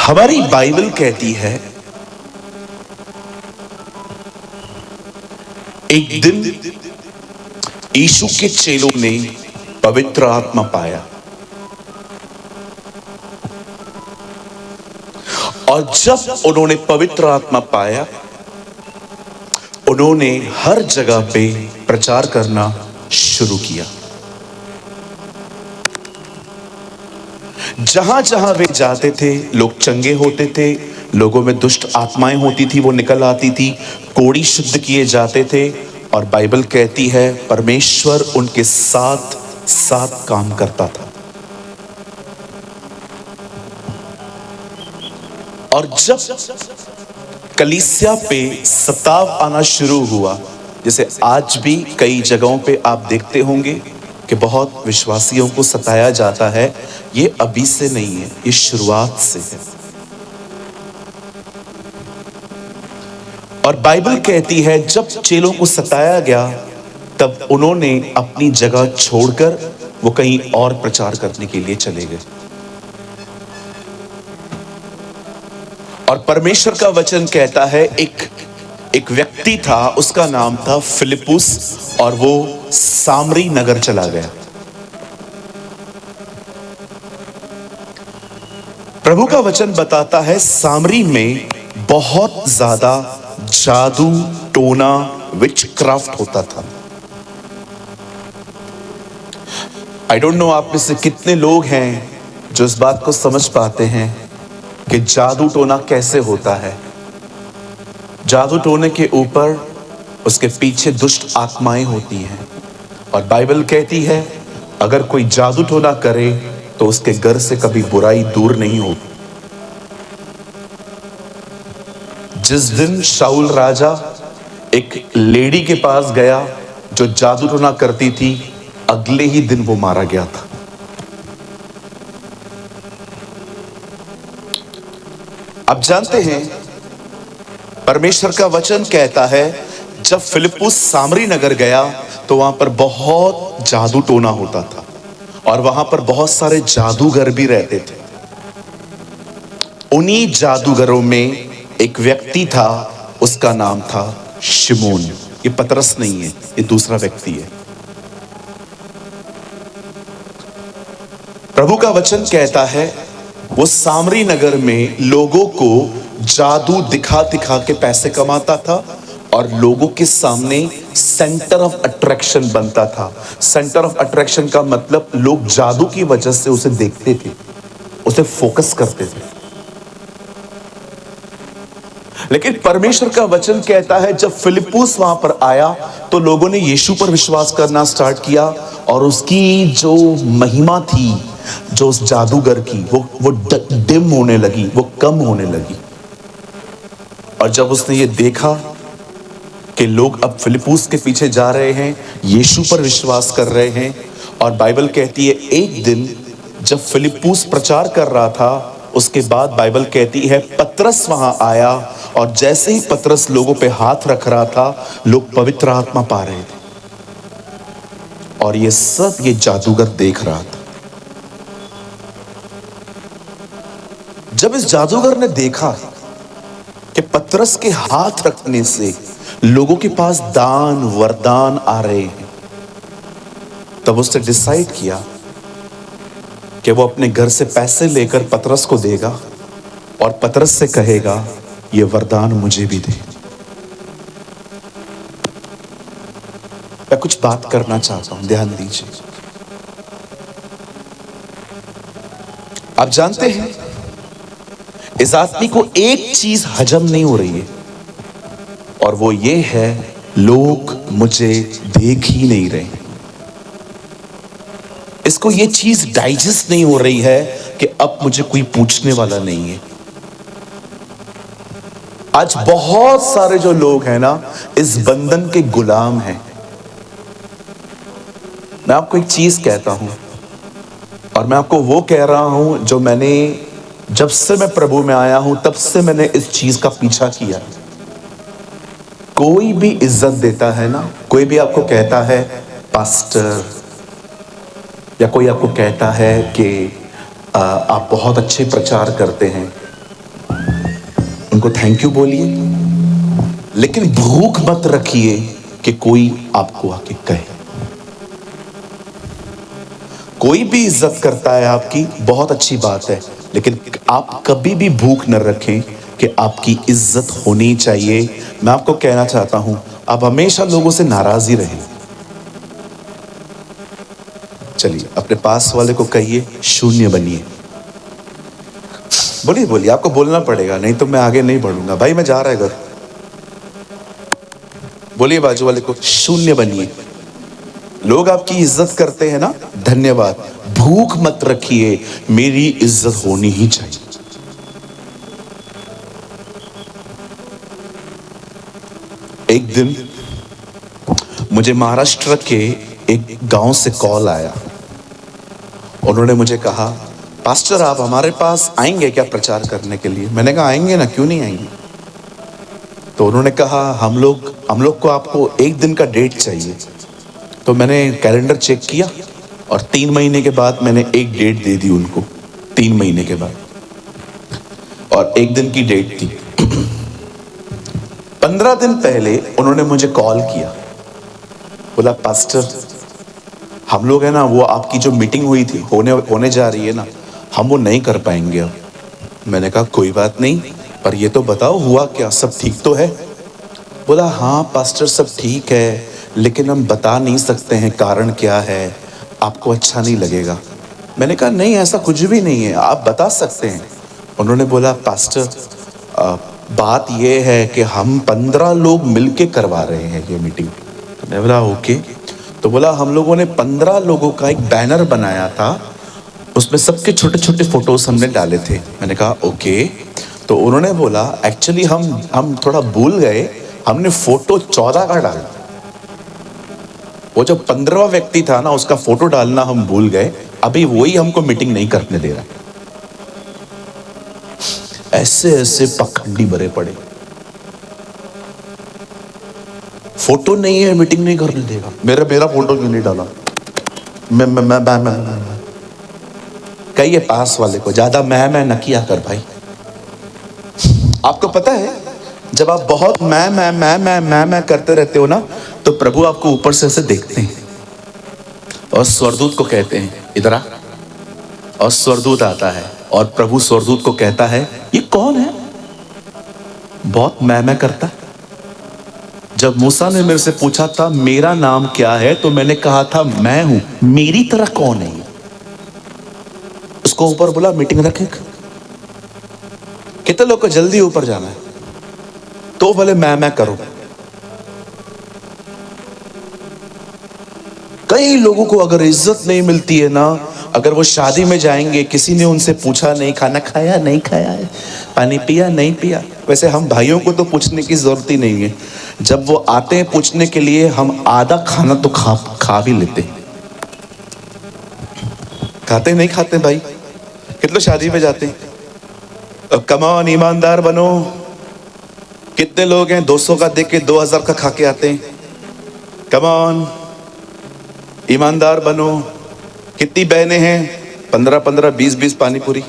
हमारी बाइबल कहती है एक दिन यीशु के चेलों ने पवित्र आत्मा पाया और जब उन्होंने पवित्र आत्मा पाया उन्होंने हर जगह पे प्रचार करना शुरू किया। जहां जहां वे जाते थे लोग चंगे होते थे, लोगों में दुष्ट आत्माएं होती थी वो निकल आती थी, कोढ़ी शुद्ध किए जाते थे और बाइबल कहती है परमेश्वर उनके साथ साथ काम करता था। और जब कलीसिया पे सताव आना शुरू हुआ, जैसे आज भी कई जगहों पे आप देखते होंगे कि बहुत विश्वासियों को सताया जाता है, ये अभी से नहीं है, ये शुरुआत से है। और बाइबल कहती है जब चेलों को सताया गया तब उन्होंने अपनी जगह छोड़कर वो कहीं और प्रचार करने के लिए चले गए। और परमेश्वर का वचन कहता है एक व्यक्ति था, उसका नाम था फिलिपुस और वो सामरी नगर चला गया। प्रभु का वचन बताता है सामरी में बहुत ज्यादा जादू टोना विचक्राफ्ट होता था। आई डोंट नो आप में से कितने लोग हैं जो इस बात को समझ पाते हैं कि जादू टोना कैसे होता है। जादू टोने के ऊपर उसके पीछे दुष्ट आत्माएं होती हैं और बाइबल कहती है अगर कोई जादू टोना करे तो उसके घर से कभी बुराई दूर नहीं होती। जिस दिन शाऊल राजा एक लेडी के पास गया जो जादू टोना करती थी, अगले ही दिन वो मारा गया था। आप जानते हैं परमेश्वर का वचन कहता है जब फिलिपुस सामरी नगर गया तो वहां पर बहुत जादू टोना होता था और वहां पर बहुत सारे जादूगर भी रहते थे। उन्हीं जादूगरों में एक व्यक्ति था, उसका नाम था शिमोन। ये पतरस नहीं है, ये दूसरा व्यक्ति है। प्रभु का वचन कहता है वो सामरी नगर में लोगों को जादू दिखा दिखा के पैसे कमाता था और लोगों के सामने सेंटर ऑफ अट्रैक्शन बनता था। सेंटर ऑफ अट्रैक्शन का मतलब लोग जादू की वजह से उसे देखते थे, उसे फोकस करते थे। लेकिन परमेश्वर का वचन कहता है जब फिलिपुस वहां पर आया तो लोगों ने यीशु पर विश्वास करना स्टार्ट किया और उसकी जो महिमा थी, जो उस जादूगर की, वो डिम होने लगी, वो कम होने लगी। और जब उसने ये देखा कि लोग अब फिलिपुस के पीछे जा रहे हैं, यीशु पर विश्वास कर रहे हैं, और बाइबल कहती है एक दिन जब फिलिपुस प्रचार कर रहा था उसके बाद बाइबल कहती है पतरस वहां आया और जैसे ही पतरस लोगों पे हाथ रख रहा था लोग पवित्र आत्मा पा रहे थे और ये सब ये जादूगर देख रहा था। जब इस जादूगर ने देखा कि पतरस के हाथ रखने से लोगों के पास दान वरदान आ रहे हैं, तब उसने डिसाइड किया कि वो अपने घर से पैसे लेकर पतरस को देगा और पतरस से कहेगा ये वरदान मुझे भी दे। मैं कुछ बात करना चाहता हूं, ध्यान दीजिए। आप जानते हैं इस आदमी को एक चीज हजम नहीं हो रही है और वो ये है लोग मुझे देख ही नहीं रहे। इसको ये चीज डाइजेस्ट नहीं हो रही है कि अब मुझे कोई पूछने वाला नहीं है। आज बहुत सारे जो लोग हैं ना इस बंधन के गुलाम हैं। मैं आपको एक चीज कहता हूं और मैं आपको वो कह रहा हूं जो मैंने जब से मैं प्रभु में आया हूं तब से मैंने इस चीज का पीछा किया। कोई भी इज्जत देता है ना, कोई भी आपको कहता है पास्टर, या कोई आपको कहता है कि आप बहुत अच्छे प्रचार करते हैं, उनको थैंक यू बोलिए, लेकिन भूख मत रखिए कि कोई आपको आके कहे। कोई भी इज्जत करता है आपकी, बहुत अच्छी बात है, लेकिन आप कभी भी भूख न रखें कि आपकी इज्जत होनी चाहिए। मैं आपको कहना चाहता हूं, आप हमेशा लोगों से नाराज ही रहें। चलिए अपने पास वाले को कहिए, शून्य बनिए। बोलिए बोलिए, आपको बोलना पड़ेगा, नहीं तो मैं आगे नहीं बढ़ूंगा। भाई मैं जा रहा है घर। बोलिए बाजू वाले को, शून्य बनिए। लोग आपकी इज्जत करते हैं ना, धन्यवाद। भूख मत रखिए, मेरी इज्जत होनी ही चाहिए। एक दिन मुझे महाराष्ट्र के एक गांव से कॉल आया। उन्होंने मुझे कहा, पास्टर आप हमारे पास आएंगे क्या प्रचार करने के लिए? मैंने कहा आएंगे ना, क्यों नहीं आएंगे। तो उन्होंने कहा हम लोग को आपको एक दिन का डेट चाहिए। तो मैंने कैलेंडर चेक किया और 3 महीने के बाद मैंने एक डेट दे दी उनको। 3 महीने के बाद, और एक दिन की डेट थी। 15 दिन पहले उन्होंने मुझे कॉल किया, बोला पास्टर हम लोग है ना, वो आपकी जो मीटिंग हुई थी होने जा रही है ना, हम वो नहीं कर पाएंगे अब। मैंने कहा कोई बात नहीं, पर ये तो बताओ हुआ क्या, सब ठीक तो है? बोला हाँ पास्टर सब ठीक है, लेकिन हम बता नहीं सकते हैं कारण क्या है, आपको अच्छा नहीं लगेगा। मैंने कहा नहीं ऐसा कुछ भी नहीं है, आप बता सकते हैं। उन्होंने बोला पास्टर बात ये है कि हम 15 लोग मिलके करवा रहे हैं ये मीटिंग। मैंने बोला ओके। तो बोला हम लोगों ने 15 लोगों का एक बैनर बनाया था, उसमें सबके छोटे छोटे फोटोज हमने डाले थे। मैंने कहा ओके। तो उन्होंने बोला एक्चुअली हम थोड़ा भूल गए, हमने फोटो 14 का डाला। वो जो 15वां व्यक्ति था ना, उसका फोटो डालना हम भूल गए, अभी वही हमको मीटिंग नहीं करने दे रहा। ऐसे ऐसे पखंडी भरे पड़े, फोटो नहीं है मीटिंग नहीं करने देगा। मेरा फोटो क्यों नहीं डाला? मैं कहिए पास वाले को, ज्यादा मैं न किया कर भाई। आपको पता है जब आप बहुत मैं करते रहते हो ना, तो प्रभु आपको ऊपर से ऐसे देखते हैं और स्वर्गदूत को कहते हैं इधर आ। और स्वर्गदूत आता है और प्रभु स्वर्गदूत को कहता है ये कौन है, बहुत मैं करता है। जब मूसा ने मेरे से पूछा था मेरा नाम क्या है, तो मैंने कहा था मैं हूं, मेरी तरह कौन है? उसको ऊपर बोला मीटिंग रखे। कितने लोग को जल्दी ऊपर जाना है, तो बोले मैं करो। कई लोगों को अगर इज्जत नहीं मिलती है ना, अगर वो शादी में जाएंगे, किसी ने उनसे पूछा नहीं खाना खाया नहीं खाया है, पानी पिया नहीं पिया। वैसे हम भाइयों को तो पूछने की जरूरत ही नहीं है, जब वो आते हैं पूछने के लिए हम आधा खाना तो खा भी लेते। खाते नहीं खाते भाई? कितने शादी में जाते हैं, कम ऑन ईमानदार बनो। कितने लोग हैं 200 का देख के 2000 का खा के आते हैं? कम ऑन ईमानदार बनो। कितनी बहनें हैं 15-15 20-20 पानी पूरी?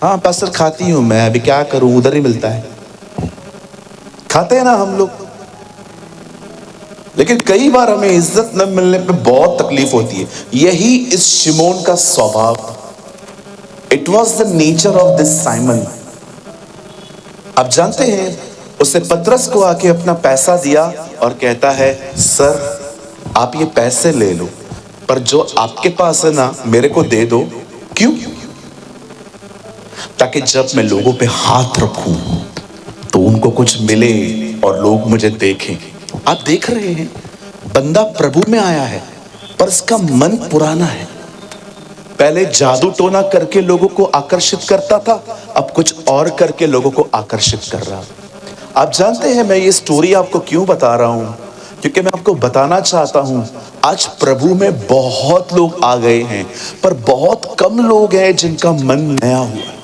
हाँ पास्टर खाती हूं मैं, अभी क्या करूं, उधर ही मिलता है। खाते हैं ना हम लोग, लेकिन कई बार हमें इज्जत न मिलने पे बहुत तकलीफ होती है। यही इस शिमोन का स्वभाव। It was the nature of this Simon. आप जानते हैं उसे पतरस को आके अपना पैसा दिया और कहता है सर आप ये पैसे ले लो, पर जो आपके पास है ना मेरे को दे दो। क्यों? ताकि जब मैं लोगों पे हाथ रखूं तो उनको कुछ मिले और लोग मुझे देखें। आप देख रहे हैं बंदा प्रभु में आया है, पर इसका मन पुराना है। पहले जादू टोना करके लोगों को आकर्षित करता था, अब कुछ और करके लोगों को आकर्षित कर रहा। आप जानते हैं मैं ये स्टोरी आपको क्यों बता रहा हूं? क्योंकि मैं आपको बताना चाहता हूं आज प्रभु में बहुत लोग आ गए हैं, पर बहुत कम लोग हैं जिनका मन नया हुआ है।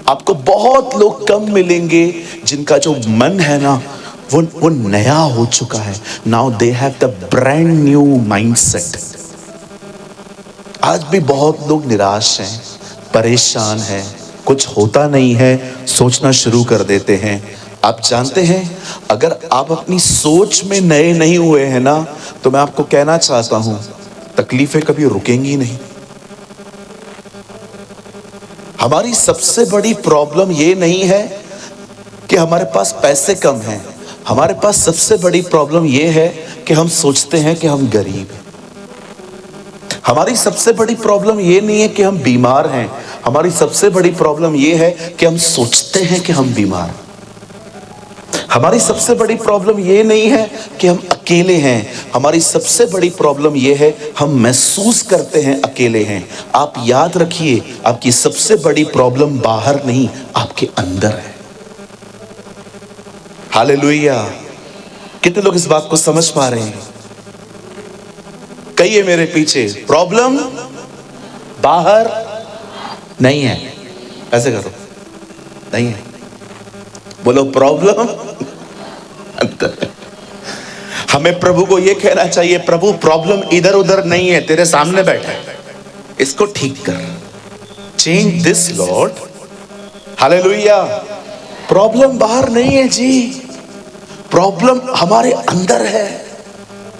आपको बहुत लोग कम मिलेंगे जिनका जो मन है ना वो नया हो चुका है। Now they have the brand new mindset. आज भी बहुत लोग निराश हैं, परेशान हैं, कुछ होता नहीं है, सोचना शुरू कर देते हैं। आप जानते हैं, अगर आप अपनी सोच में नए नहीं हुए हैं ना, तो मैं आपको कहना चाहता हूं, तकलीफें कभी रुकेंगी नहीं। हमारी सबसे बड़ी प्रॉब्लम ये नहीं है कि हमारे पास पैसे कम हैं। हमारे पास सबसे बड़ी प्रॉब्लम ये है कि हम सोचते हैं कि हम गरीब हैं। हमारी सबसे बड़ी प्रॉब्लम ये नहीं है कि हम बीमार हैं। हमारी सबसे बड़ी प्रॉब्लम ये है कि हम सोचते हैं कि हम बीमार हैं। हमारी सबसे बड़ी प्रॉब्लम ये नहीं है कि हम अकेले हैं। हमारी सबसे बड़ी प्रॉब्लम ये है हम महसूस करते हैं अकेले हैं। आप याद रखिए, आपकी सबसे बड़ी प्रॉब्लम बाहर नहीं, आपके अंदर है। हालेलुया। कितने लोग इस बात को समझ पा रहे हैं? कहिए मेरे पीछे, प्रॉब्लम बाहर नहीं है। ऐसे करो, नहीं है। बोलो, प्रॉब्लम अंदर है। हमें प्रभु को यह कहना चाहिए, प्रभु प्रॉब्लम इधर उधर नहीं है, तेरे सामने बैठा है, इसको ठीक कर। Change this Lord. Hallelujah. Problem बाहर नहीं है जी, प्रॉब्लम हमारे अंदर है।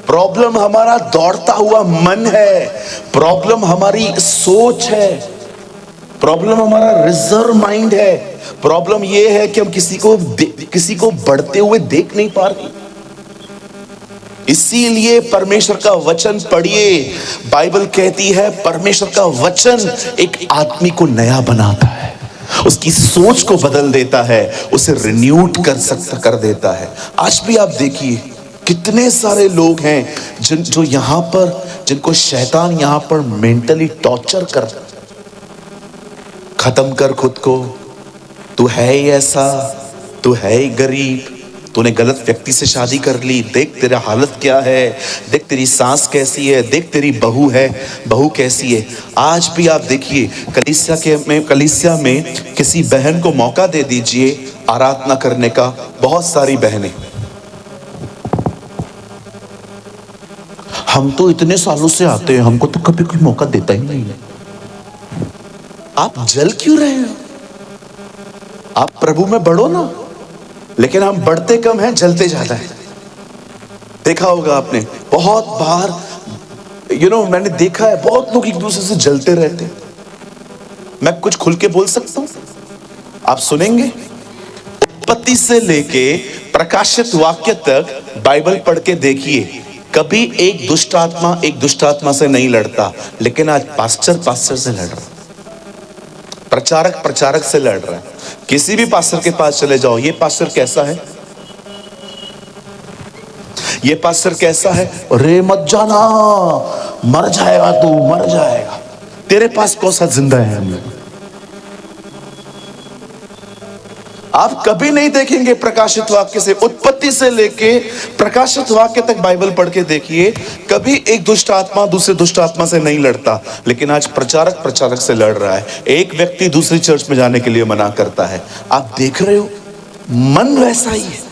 प्रॉब्लम हमारा दौड़ता हुआ मन है। प्रॉब्लम हमारी सोच है। प्रॉब्लम हमारा रिजर्व माइंड है। प्रॉब्लम यह है कि हम किसी को बढ़ते हुए देख नहीं पा रहे। इसीलिए परमेश्वर का वचन पढ़िए। बाइबल कहती है परमेश्वर का वचन एक आदमी को नया बनाता है, उसकी सोच को बदल देता है, उसे रिन्यूड कर देता है। आज भी आप देखिए कितने सारे लोग हैं जो यहां पर, जिनको शैतान यहां पर मेंटली टॉर्चर कर, खत्म कर खुद को, तू है ही ऐसा, तू है ही गरीब, तूने गलत व्यक्ति से शादी कर ली, देख तेरा हालत क्या है, देख तेरी सास कैसी है, देख तेरी बहू कैसी है। आज भी आप देखिए कलीसिया में किसी बहन को मौका दे दीजिए आराधना करने का, बहुत सारी बहनें, हम तो इतने सालों से आते हैं, हमको तो कभी कोई मौका देता ही नहीं है। आप जल क्यों रहे हो? आप प्रभु में बढ़ो ना। लेकिन हम बढ़ते कम हैं, जलते ज्यादा है। देखा होगा आपने बहुत बार, मैंने देखा है बहुत लोग एक दूसरे से जलते रहते हैं। मैं कुछ खुल के बोल सकता हूं, आप सुनेंगे। उत्पत्ति से लेके प्रकाशित वाक्य तक बाइबल पढ़ के देखिए, कभी एक दुष्ट आत्मा से नहीं लड़ता। लेकिन आज पास्टर से लड़ रहा है, प्रचारक से लड़ रहा है। किसी भी पास्टर के पास चले जाओ, ये पास्टर कैसा है, ये पास्टर कैसा है, अरे मत जाना, मर जाएगा तू, मर जाएगा। तेरे पास कौन सा जिंदा है? हम लोग आप कभी नहीं देखेंगे प्रकाशित वाक्य से, उत्पत्ति से लेके प्रकाशित वाक्य तक बाइबल पढ़ के देखिए, कभी एक दुष्ट आत्मा दूसरे दुष्ट आत्मा से नहीं लड़ता। लेकिन आज प्रचारक से लड़ रहा है। एक व्यक्ति दूसरी चर्च में जाने के लिए मना करता है। आप देख रहे हो, मन वैसा ही है।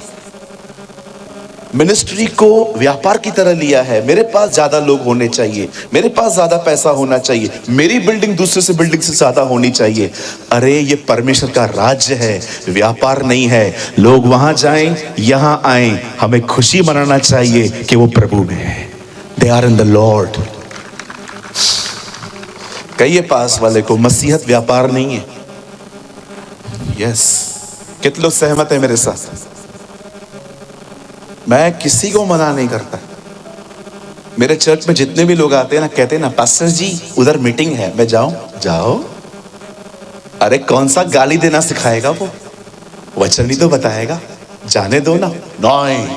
मिनिस्ट्री को व्यापार की तरह लिया है। मेरे पास ज्यादा लोग होने चाहिए, मेरे पास ज्यादा पैसा होना चाहिए, मेरी बिल्डिंग दूसरे से बिल्डिंग से ज्यादा होनी चाहिए। अरे ये परमेश्वर का राज्य है, व्यापार नहीं है। लोग वहां जाएं, यहां आएं, हमें खुशी मनाना चाहिए कि वो प्रभु में है। They are in the Lord. कहिए पास वाले को, मसीहत व्यापार नहीं है। यस, कितने लोग सहमत है मेरे साथ? मैं किसी को मना नहीं करता। मेरे चर्च में जितने भी लोग आते हैं ना, कहते हैं ना, पास्टर जी उधर मीटिंग है, मैं जाऊं? जाओ। अरे कौन सा गाली देना सिखाएगा वो, वचन ही तो बताएगा, जाने दो ना। नहीं,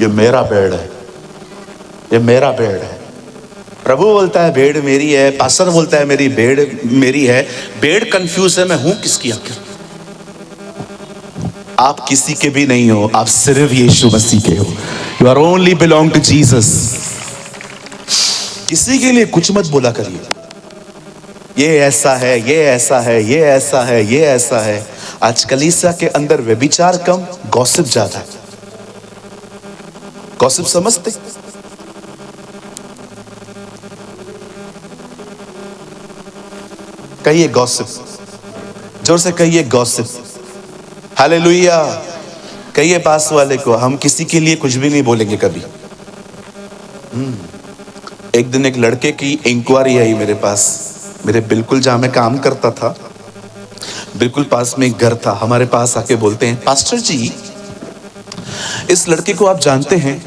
ये मेरा भेड़ है, ये मेरा भेड़ है। प्रभु बोलता है भेड़ मेरी है, पास्टर बोलता है मेरी भेड़ मेरी है। भेड़ कंफ्यूज है, मैं हूं किसकी आखिर? आप किसी के भी नहीं हो, आप सिर्फ यीशु मसीह के हो। You are only belong to Jesus. किसी के लिए कुछ मत बोला करिए, ये ऐसा है, ये ऐसा है, ये ऐसा है, ये ऐसा है। आज कलीसिया के अंदर व्यभिचार कम, गॉसिप ज्यादा है। गॉसिप समझते? कहिए गॉसिप। जोर से कहिए गॉसिप। हालेलुया। कहिए पास वाले को, हम किसी के लिए कुछ भी नहीं बोलेंगे कभी। एक दिन एक लड़के की इंक्वायरी आई मेरे पास, मेरे बिल्कुल जहां मैं काम करता था, बिल्कुल पास में एक घर था। हमारे पास आके बोलते हैं, पास्टर जी इस लड़के को आप जानते हैं,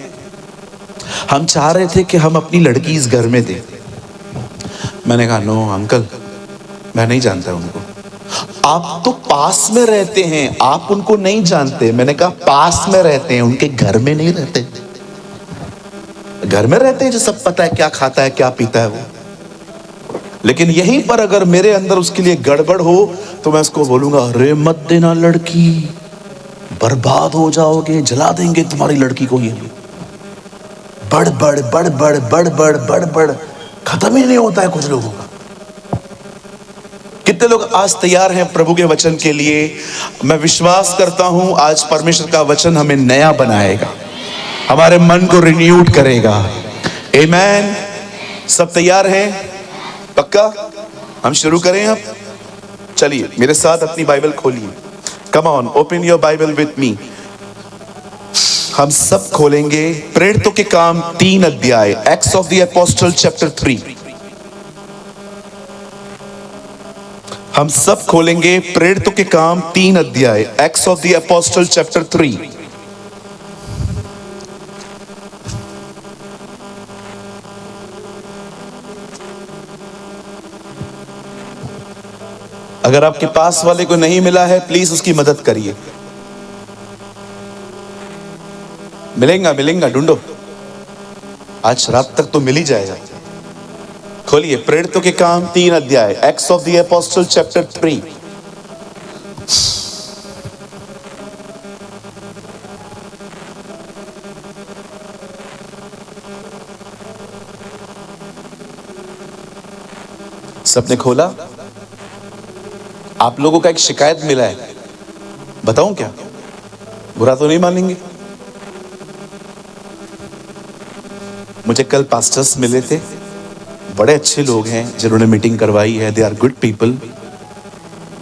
हम चाह रहे थे कि हम अपनी लड़की इस घर में दें। मैंने कहा नो अंकल, मैं नहीं जानता उनको। आप तो पास में रहते हैं, आप उनको नहीं जानते। मैंने कहा पास में रहते हैं, उनके घर में नहीं रहते। घर में रहते हैं जो सब पता है क्या खाता है क्या पीता है वो, लेकिन यहीं पर अगर मेरे अंदर उसके लिए गड़बड़ हो तो मैं उसको बोलूंगा, अरे मत देना लड़की, बर्बाद हो जाओगे, जला देंगे तुम्हारी लड़की को। ये बड़ बड़ बड़ बड़ बड़ बड़ बड़ बड़ खत्म ही नहीं होता है कुछ लोगों का। कितने लोग आज तैयार हैं प्रभु के वचन के लिए? मैं विश्वास करता हूं आज परमेश्वर का वचन हमें नया बनाएगा, हमारे मन को रिन्यूड करेगा। आमेन। सब तैयार हैं? पक्का? हम शुरू करें अब? चलिए मेरे साथ अपनी बाइबल खोलिए। Come on, open your Bible with me. हम सब खोलेंगे प्रेरितों के काम 3 अध्याय, acts of the apostle chapter 3। हम सब खोलेंगे प्रेरितों के काम 3 अध्याय, acts of the apostle chapter 3। अगर आपके पास वाले को नहीं मिला है प्लीज उसकी मदद करिए। मिलेगा मिलेगा, ढूंढो, आज रात तक तो मिल ही जाएगा। खोलिए प्रेरितों के काम 3 अध्याय, acts of the apostle chapter 3। सबने खोला? आप लोगों का एक शिकायत मिला है, बताऊं क्या? बुरा तो नहीं मानेंगे? मुझे कल पास्टर्स मिले थे, बड़े अच्छे लोग हैं जिन्होंने मीटिंग करवाई है, दे आर गुड पीपल।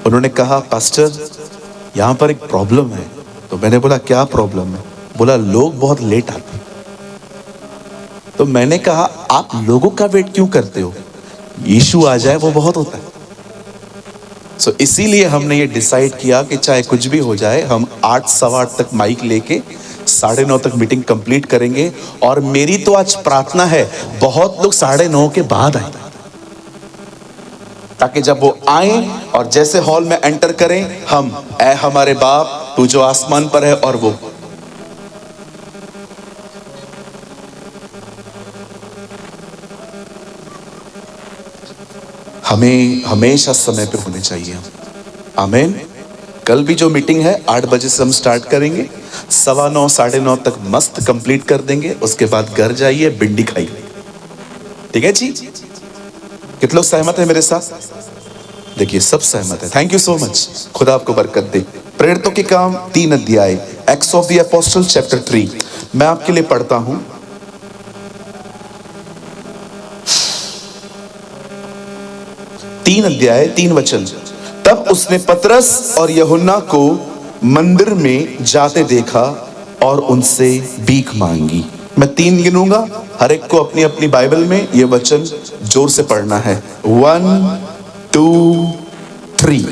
उन्होंने कहा पास्टर यहां पर एक प्रॉब्लम है। तो मैंने बोला क्या प्रॉब्लम है? बोला लोग बहुत लेट आते हैं। तो मैंने कहा आप लोगों का वेट क्यों करते हो? यीशु आ जाए वो बहुत होता है। सो इसीलिए हमने ये डिसाइड किया कि चाहे कुछ भी हो जाए, हम 8 सवा 8 तक माइक लेके 9:30 तक मीटिंग कंप्लीट करेंगे। और मेरी तो आज प्रार्थना है बहुत लोग 9:30 के बाद आए, ताकि जब वो आए और जैसे हॉल में एंटर करें हम, ऐ हमारे बाप तू जो आसमान पर है, और वो हमें हमेशा समय पे होने चाहिए। आमीन। कल भी जो मीटिंग है 8 बजे से हम स्टार्ट करेंगे, 9:15 9:30 तक मस्त कंप्लीट कर देंगे। उसके बाद घर जाइए, भिंडी खाइए। ठीक है जी? कितने लोग सहमत है मेरे साथ? देखिए सब सहमत है। थैंक यू सो मच, खुदा आपको बरकत दे। प्रेरितों के काम 3 अध्याय, acts of the apostle chapter 3। मैं आपके लिए पढ़ता हूं। 3 अध्याय 3 वचन। तब उसने पतरस और यूहन्ना को मंदिर में जाते देखा और उनसे भीख मांगी। मैं 3 गिनूंगा, हर एक को अपनी अपनी बाइबल में ये वचन जोर से पढ़ना है। 1 2 3।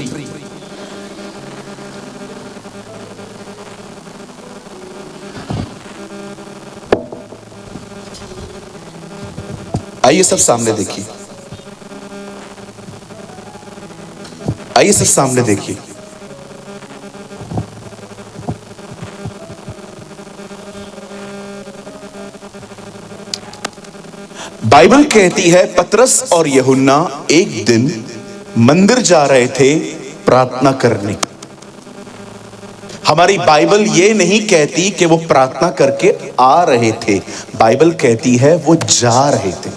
आइए सब सामने देखिए, आइए सब सामने देखिए। बाइबल कहती है पतरस और यूहन्ना एक दिन मंदिर जा रहे थे प्रार्थना करने। हमारी बाइबल ये नहीं कहती कि वो प्रार्थना करके आ रहे थे, बाइबल कहती है वो जा रहे थे।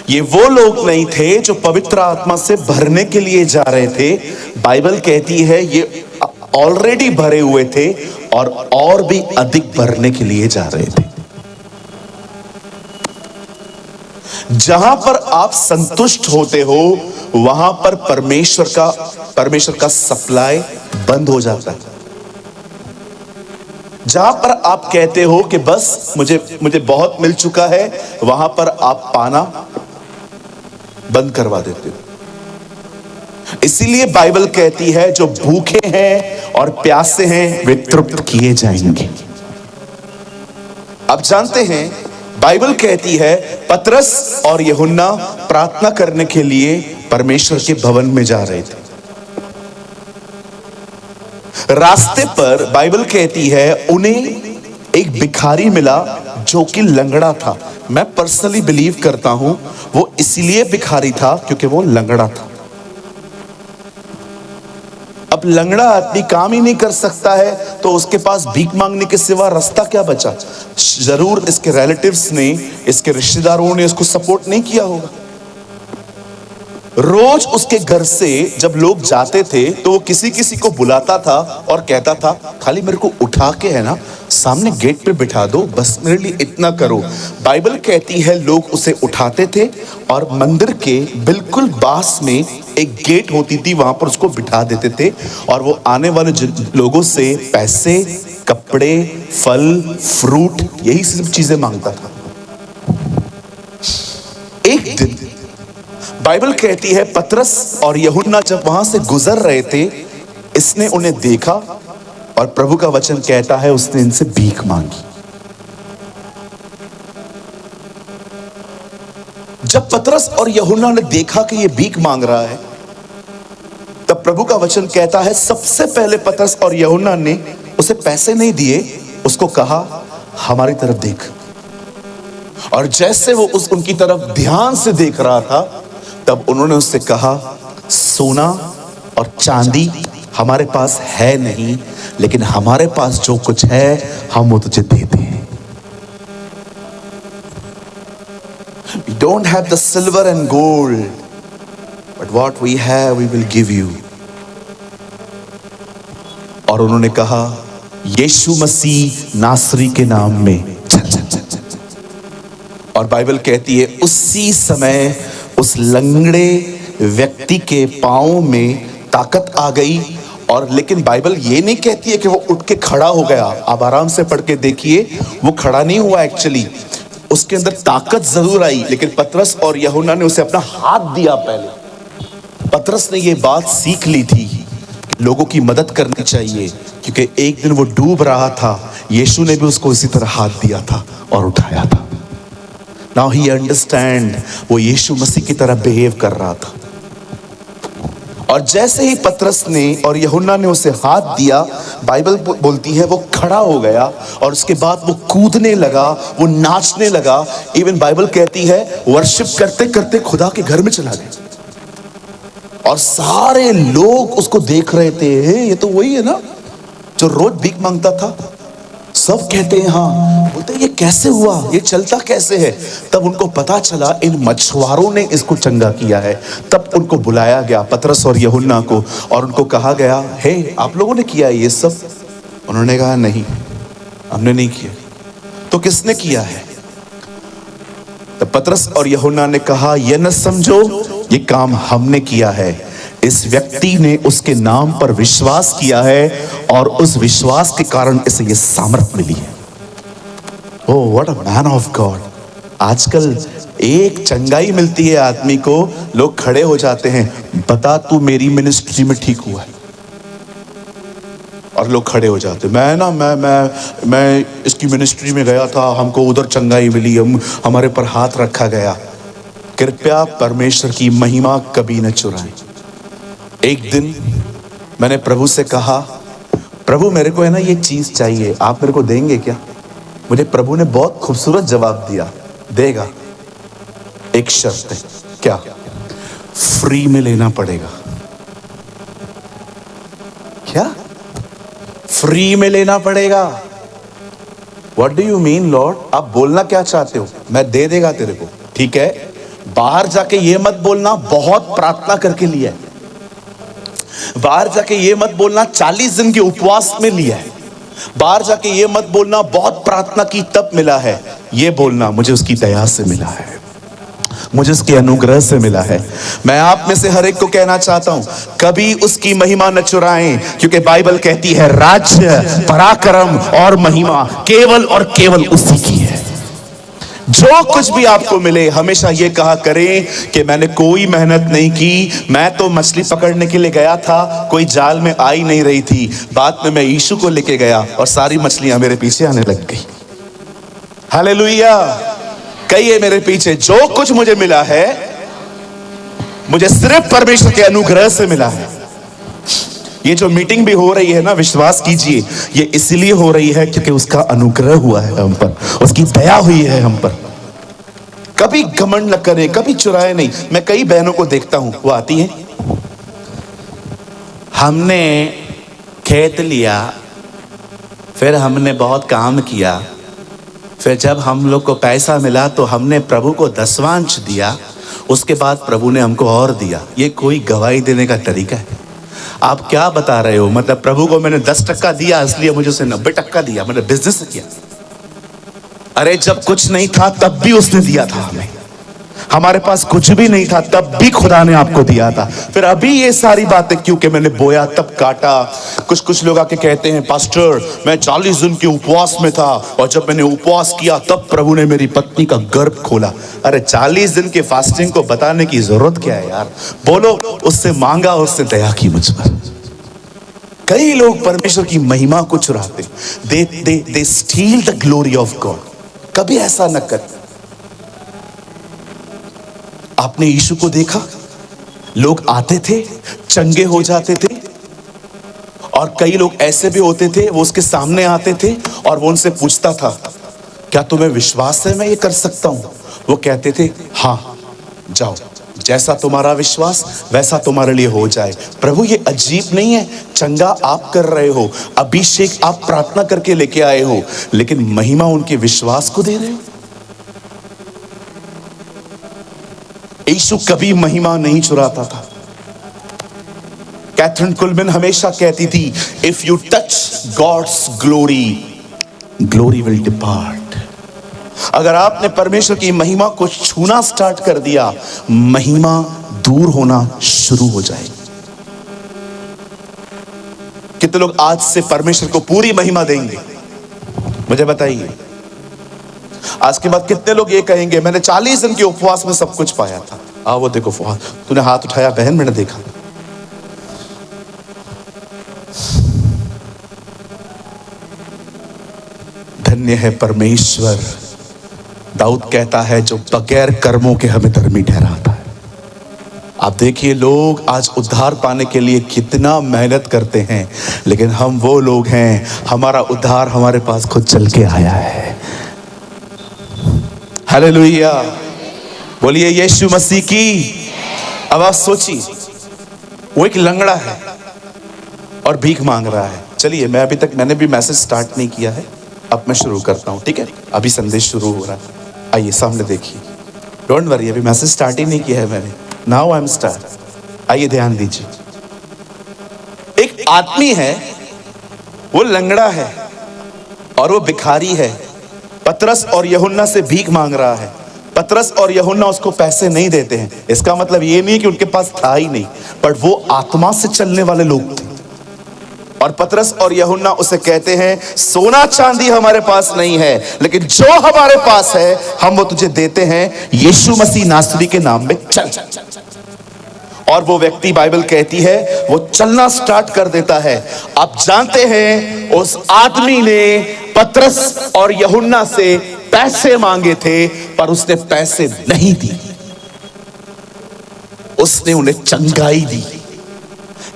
ये वो लोग नहीं थे जो पवित्र आत्मा से भरने के लिए जा रहे थे, बाइबल कहती है ये ऑलरेडी भरे हुए थे और भी अधिक भरने के लिए जा रहे थे। जहां पर आप संतुष्ट होते हो वहां पर परमेश्वर का सप्लाई बंद हो जाता है। जहां पर आप कहते हो कि बस मुझे बहुत मिल चुका है, वहां पर आप पाना बंद करवा देते हो। इसीलिए बाइबल कहती है जो भूखे हैं और प्यासे हैं वे तृप्त किए जाएंगे। आप जानते हैं बाइबल कहती है पतरस और यूहन्ना प्रार्थना करने के लिए परमेश्वर के भवन में जा रहे थे। रास्ते पर बाइबल कहती है उन्हें एक भिखारी मिला जो कि लंगड़ा था। मैं पर्सनली बिलीव करता हूं वो इसलिए भिखारी था क्योंकि वो लंगड़ा था। अब लंगड़ा आदमी काम ही नहीं कर सकता है तो उसके पास भीख मांगने के सिवा रास्ता क्या बचा। जरूर इसके रिलेटिव्स ने, इसके रिश्तेदारों ने इसको सपोर्ट नहीं किया होगा। रोज उसके घर से जब लोग जाते थे तो वो किसी किसी को बुलाता था और कहता था खाली मेरे को उठा के है ना सामने गेट पे बिठा दो, बस मेरे लिए इतना करो। बाइबल कहती है लोग उसे उठाते थे और मंदिर के बिल्कुल पास में एक गेट होती थी, वहां पर उसको बिठा देते थे और वो आने वाले लोगों से पैसे, कपड़े, फल, फ्रूट, यही सब चीजें मांगता था। एक दिन बाइबल कहती है पतरस और यूहन्ना जब वहां से गुजर रहे थे, इसने उन्हें देखा और प्रभु का वचन कहता है उसने इनसे भीख मांगी। जब पतरस और यूहन्ना ने देखा कि ये भीख मांग रहा है, तब प्रभु का वचन कहता है सबसे पहले पतरस और यूहन्ना ने उसे पैसे नहीं दिए, उसको कहा हमारी तरफ देख। और जैसे वो उनकी तरफ ध्यान से देख रहा था तब उन्होंने उससे कहा सोना और चांदी हमारे पास है नहीं, लेकिन हमारे पास जो कुछ है हम वो तुझे देते हैं। We don't have the silver and gold, but what we have we will give you. और उन्होंने कहा यीशु मसीह नासरी के नाम में चल चल चल चल। और बाइबल कहती है उसी समय उस लंगड़े व्यक्ति के पांव में ताकत आ गई। और लेकिन बाइबल ये नहीं कहती है कि वो उठ के खड़ा हो गया। आप आराम से पढ़ के देखिए, वो खड़ा नहीं हुआ एक्चुअली, उसके अंदर ताकत जरूर आई। लेकिन पतरस और यूहन्ना ने उसे अपना हाथ दिया। पहले पतरस ने ये बात सीख ली थी कि लोगों की मदद करनी चाहिए, क्योंकि एक दिन वो डूब रहा था, यीशु ने भी उसको इसी तरह हाथ दिया था और उठाया था। Now he understand, वो यीशु मसीह की तरह बिहेव कर रहा था। और जैसे ही पतरस ने और यूहन्ना ने उसे हाथ दिया, बाइबल बोलती है वो खड़ा हो गया और उसके बाद वो कूदने लगा, वो नाचने लगा। इवन बाइबल कहती है वर्शिप करते करते खुदा के घर में चला गया। और सारे लोग उसको देख रहे थे, ये तो वही है ना जो रोज भीख मांगता था। सब कहते हैं हाँ, बोलते ये कैसे हुआ, ये चलता कैसे है। तब उनको पता चला इन मछुआरों ने इसको चंगा किया है। तब उनको बुलाया गया, पतरस और यूहन्ना को, और उनको कहा गया हे आप लोगों ने किया है ये सब। उन्होंने कहा नहीं हमने नहीं किया। तो किसने किया है? तब पतरस और यूहन्ना ने कहा ये न समझो ये काम हमने किया है, इस व्यक्ति ने उसके नाम पर विश्वास किया है और उस विश्वास के कारण इसे ये सामर्थ मिली है। Oh what a man of God. आजकल एक चंगाई मिलती है आदमी को, लोग खड़े हो जाते हैं, बता तू मेरी मिनिस्ट्री में ठीक हुआ है। और लोग खड़े हो जाते, मैं इसकी मिनिस्ट्री में गया था, हमको उधर चंगाई मिली, हमारे पर हाथ रखा गया। कृपया परमेश्वर की महिमा कभी न चुराएं। एक दिन मैंने प्रभु से कहा प्रभु मेरे को है ना ये चीज चाहिए, आप मेरे को देंगे क्या? मुझे प्रभु ने बहुत खूबसूरत जवाब दिया, देगा, एक शर्त है। क्या? फ्री में लेना पड़ेगा। क्या? फ्री में लेना पड़ेगा? What do you mean Lord? आप बोलना क्या चाहते हो? मैं दे देगा तेरे को, ठीक है। बाहर जाके ये मत बोलना बहुत प्रार्थना करके लिया है, बाहर जाके ये मत बोलना 40 दिन के उपवास में लिया है, बाहर जाके ये मत बोलना बहुत प्रार्थना की तब मिला है। ये बोलना मुझे उसकी दया से मिला है। मुझे उसके अनुग्रह से मिला है। मैं आप में से हर एक को कहना चाहता हूं, कभी उसकी महिमा न चुराएं, क्योंकि बाइबल कहती है राज्य, पराक्रम और महिमा केवल और केवल उसी की है। जो कुछ भी आपको मिले हमेशा ये कहा करें कि मैंने कोई मेहनत नहीं की, मैं तो मछली पकड़ने के लिए गया था, कोई जाल में आई नहीं रही थी, बाद में मैं यीशु को लेके गया और सारी मछलियां मेरे पीछे आने लग गई। हालेलुया। कहिए मेरे पीछे, जो कुछ मुझे मिला है मुझे सिर्फ परमेश्वर के अनुग्रह से मिला है। ये जो मीटिंग भी हो रही है ना, विश्वास कीजिए ये इसलिए हो रही है क्योंकि उसका अनुग्रह हुआ है हम पर, उसकी दया हुई है हम पर। कभी घमंड न करें, कभी चुराए नहीं। मैं कई बहनों को देखता हूं, वो आती हैं, हमने खेत लिया, फिर हमने बहुत काम किया, फिर जब हम लोग को पैसा मिला तो हमने प्रभु को दसवांश दिया, उसके बाद प्रभु ने हमको और दिया। ये कोई गवाही देने का तरीका है? आप क्या बता रहे हो? मतलब प्रभु को मैंने 10% दिया इसलिए मुझे उसे 90% दिया, मैंने बिजनेस किया। अरे जब कुछ नहीं था तब भी उसने दिया था हमें, हमारे पास कुछ भी नहीं था तब भी खुदा ने आपको दिया था। फिर अभी ये सारी बातें क्योंकि मैंने बोया तब काटा। कुछ लोग आके कहते हैं पास्टर मैं 40 दिन के उपवास में था और जब मैंने उपवास किया तब प्रभु ने मेरी पत्नी का गर्भ खोला। अरे 40 दिन के फास्टिंग को बताने की जरूरत क्या है यार? बोलो, उससे मांगा, उसने दया की मुझ पर। कई लोग परमेश्वर की महिमा को चुराते, they steal the glory of God. कभी ऐसा न कर। आपने यीशु को देखा, लोग आते थे, चंगे हो जाते थे, और कई लोग ऐसे भी होते थे वो उसके सामने आते थे और वो उनसे पूछता था क्या तुम्हें विश्वास है मैं ये कर सकता हूं? वो कहते थे हाँ जाओ, जैसा तुम्हारा विश्वास वैसा तुम्हारे लिए हो जाए। प्रभु ये अजीब नहीं है? चंगा आप कर रहे हो, अभिषेक आप प्रार्थना करके लेके आए हो, लेकिन महिमा उनके विश्वास को दे रहे हो। यीशु कभी महिमा नहीं चुराता था। कैथरीन कुलमैन हमेशा कहती थी if you touch God's glory, glory will depart. अगर आपने परमेश्वर की महिमा को छूना स्टार्ट कर दिया, महिमा दूर होना शुरू हो जाएगी। कितने लोग आज से परमेश्वर को पूरी महिमा देंगे? मुझे बताइए। आज के बाद कितने लोग ये कहेंगे मैंने 40 दिन के उपवास में सब कुछ पाया था? वो देखो तूने हाथ उठाया बहन, मैंने देखा। धन्य है परमेश्वर, दाऊद कहता है जो बगैर कर्मों के हमें धर्मी ठहराता है। आप देखिए लोग आज उद्धार पाने के लिए कितना मेहनत करते हैं, लेकिन हम वो लोग हैं, हमारा उद्धार हमारे पास खुद चल के आया है। हालेलुया, बोलिए यीशु मसीह की। अब आप सोचिए, वो एक लंगड़ा है और भीख मांग रहा है। चलिए मैंने भी मैसेज स्टार्ट नहीं किया है, अब मैं शुरू करता हूं, ठीक है? अभी संदेश शुरू हो रहा है, आइए सामने देखिए। डोंट वरी, अभी मैसेज स्टार्ट ही नहीं किया है मैंने। Now I am start. आइए ध्यान दीजिए। एक आदमी है, वो लंगड़ा है और वो भिखारी है। पतरस और यूहन्ना से भीख मांग रहा है। पतरस और यूहन्ना उसको पैसे नहीं देते हैं। इसका मतलब ये नहीं कि उनके पास था ही नहीं, पर वो आत्मा से चलने वाले लोग थे। और पतरस और यूहन्ना उसे कहते हैं सोना चांदी हमारे पास नहीं है, लेकिन जो हमारे पास है हम वो तुझे देते हैं, यीशु मसीह नासरी के नाम में चल। और वो व्यक्ति, बाइबल कहती है, वो चलना स्टार्ट कर देता है। आप जानते हैं उस आदमी ने पतरस और यूहन्ना से पैसे मांगे थे, पर उसने पैसे नहीं दिए, उसने उन्हें चंगाई दी।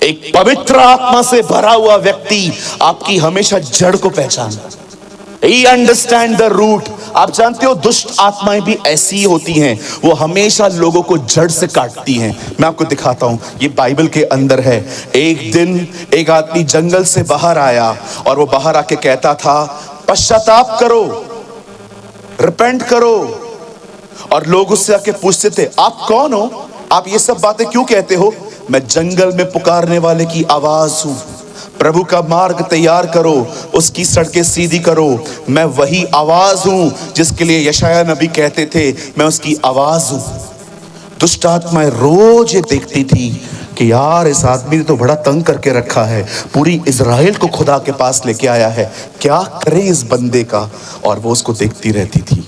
एक पवित्र आत्मा से भरा हुआ व्यक्ति आपकी हमेशा जड़ को पहचानता, He understand the root। आप जानते हो दुष्ट आत्माएं भी ऐसी ही होती हैं, वो हमेशा लोगों को जड़ से काटती हैं। मैं आपको दिखाता हूं, ये बाइबल के अंदर है। एक दिन एक आदमी जंगल से बाहर आया और वो बाहर आके कहता था पश्चाताप करो, रिपेंट करो। और लोग उससे आके पूछते थे आप कौन हो, आप ये सब बातें क्यों कहते हो? मैं जंगल में पुकारने वाले की आवाज हूं, प्रभु का मार्ग तैयार करो, उसकी सड़कें सीधी करो। मैं वही आवाज हूं जिसके लिए यशायाह नबी कहते थे मैं उसकी आवाज हूं। दुष्ट आत्माएं रोज ये देखती थी कि यार इस आदमी ने तो बड़ा तंग करके रखा है, पूरी इज़राइल को खुदा के पास लेके आया है, क्या करे इस बंदे का। और वो उसको देखती रहती थी।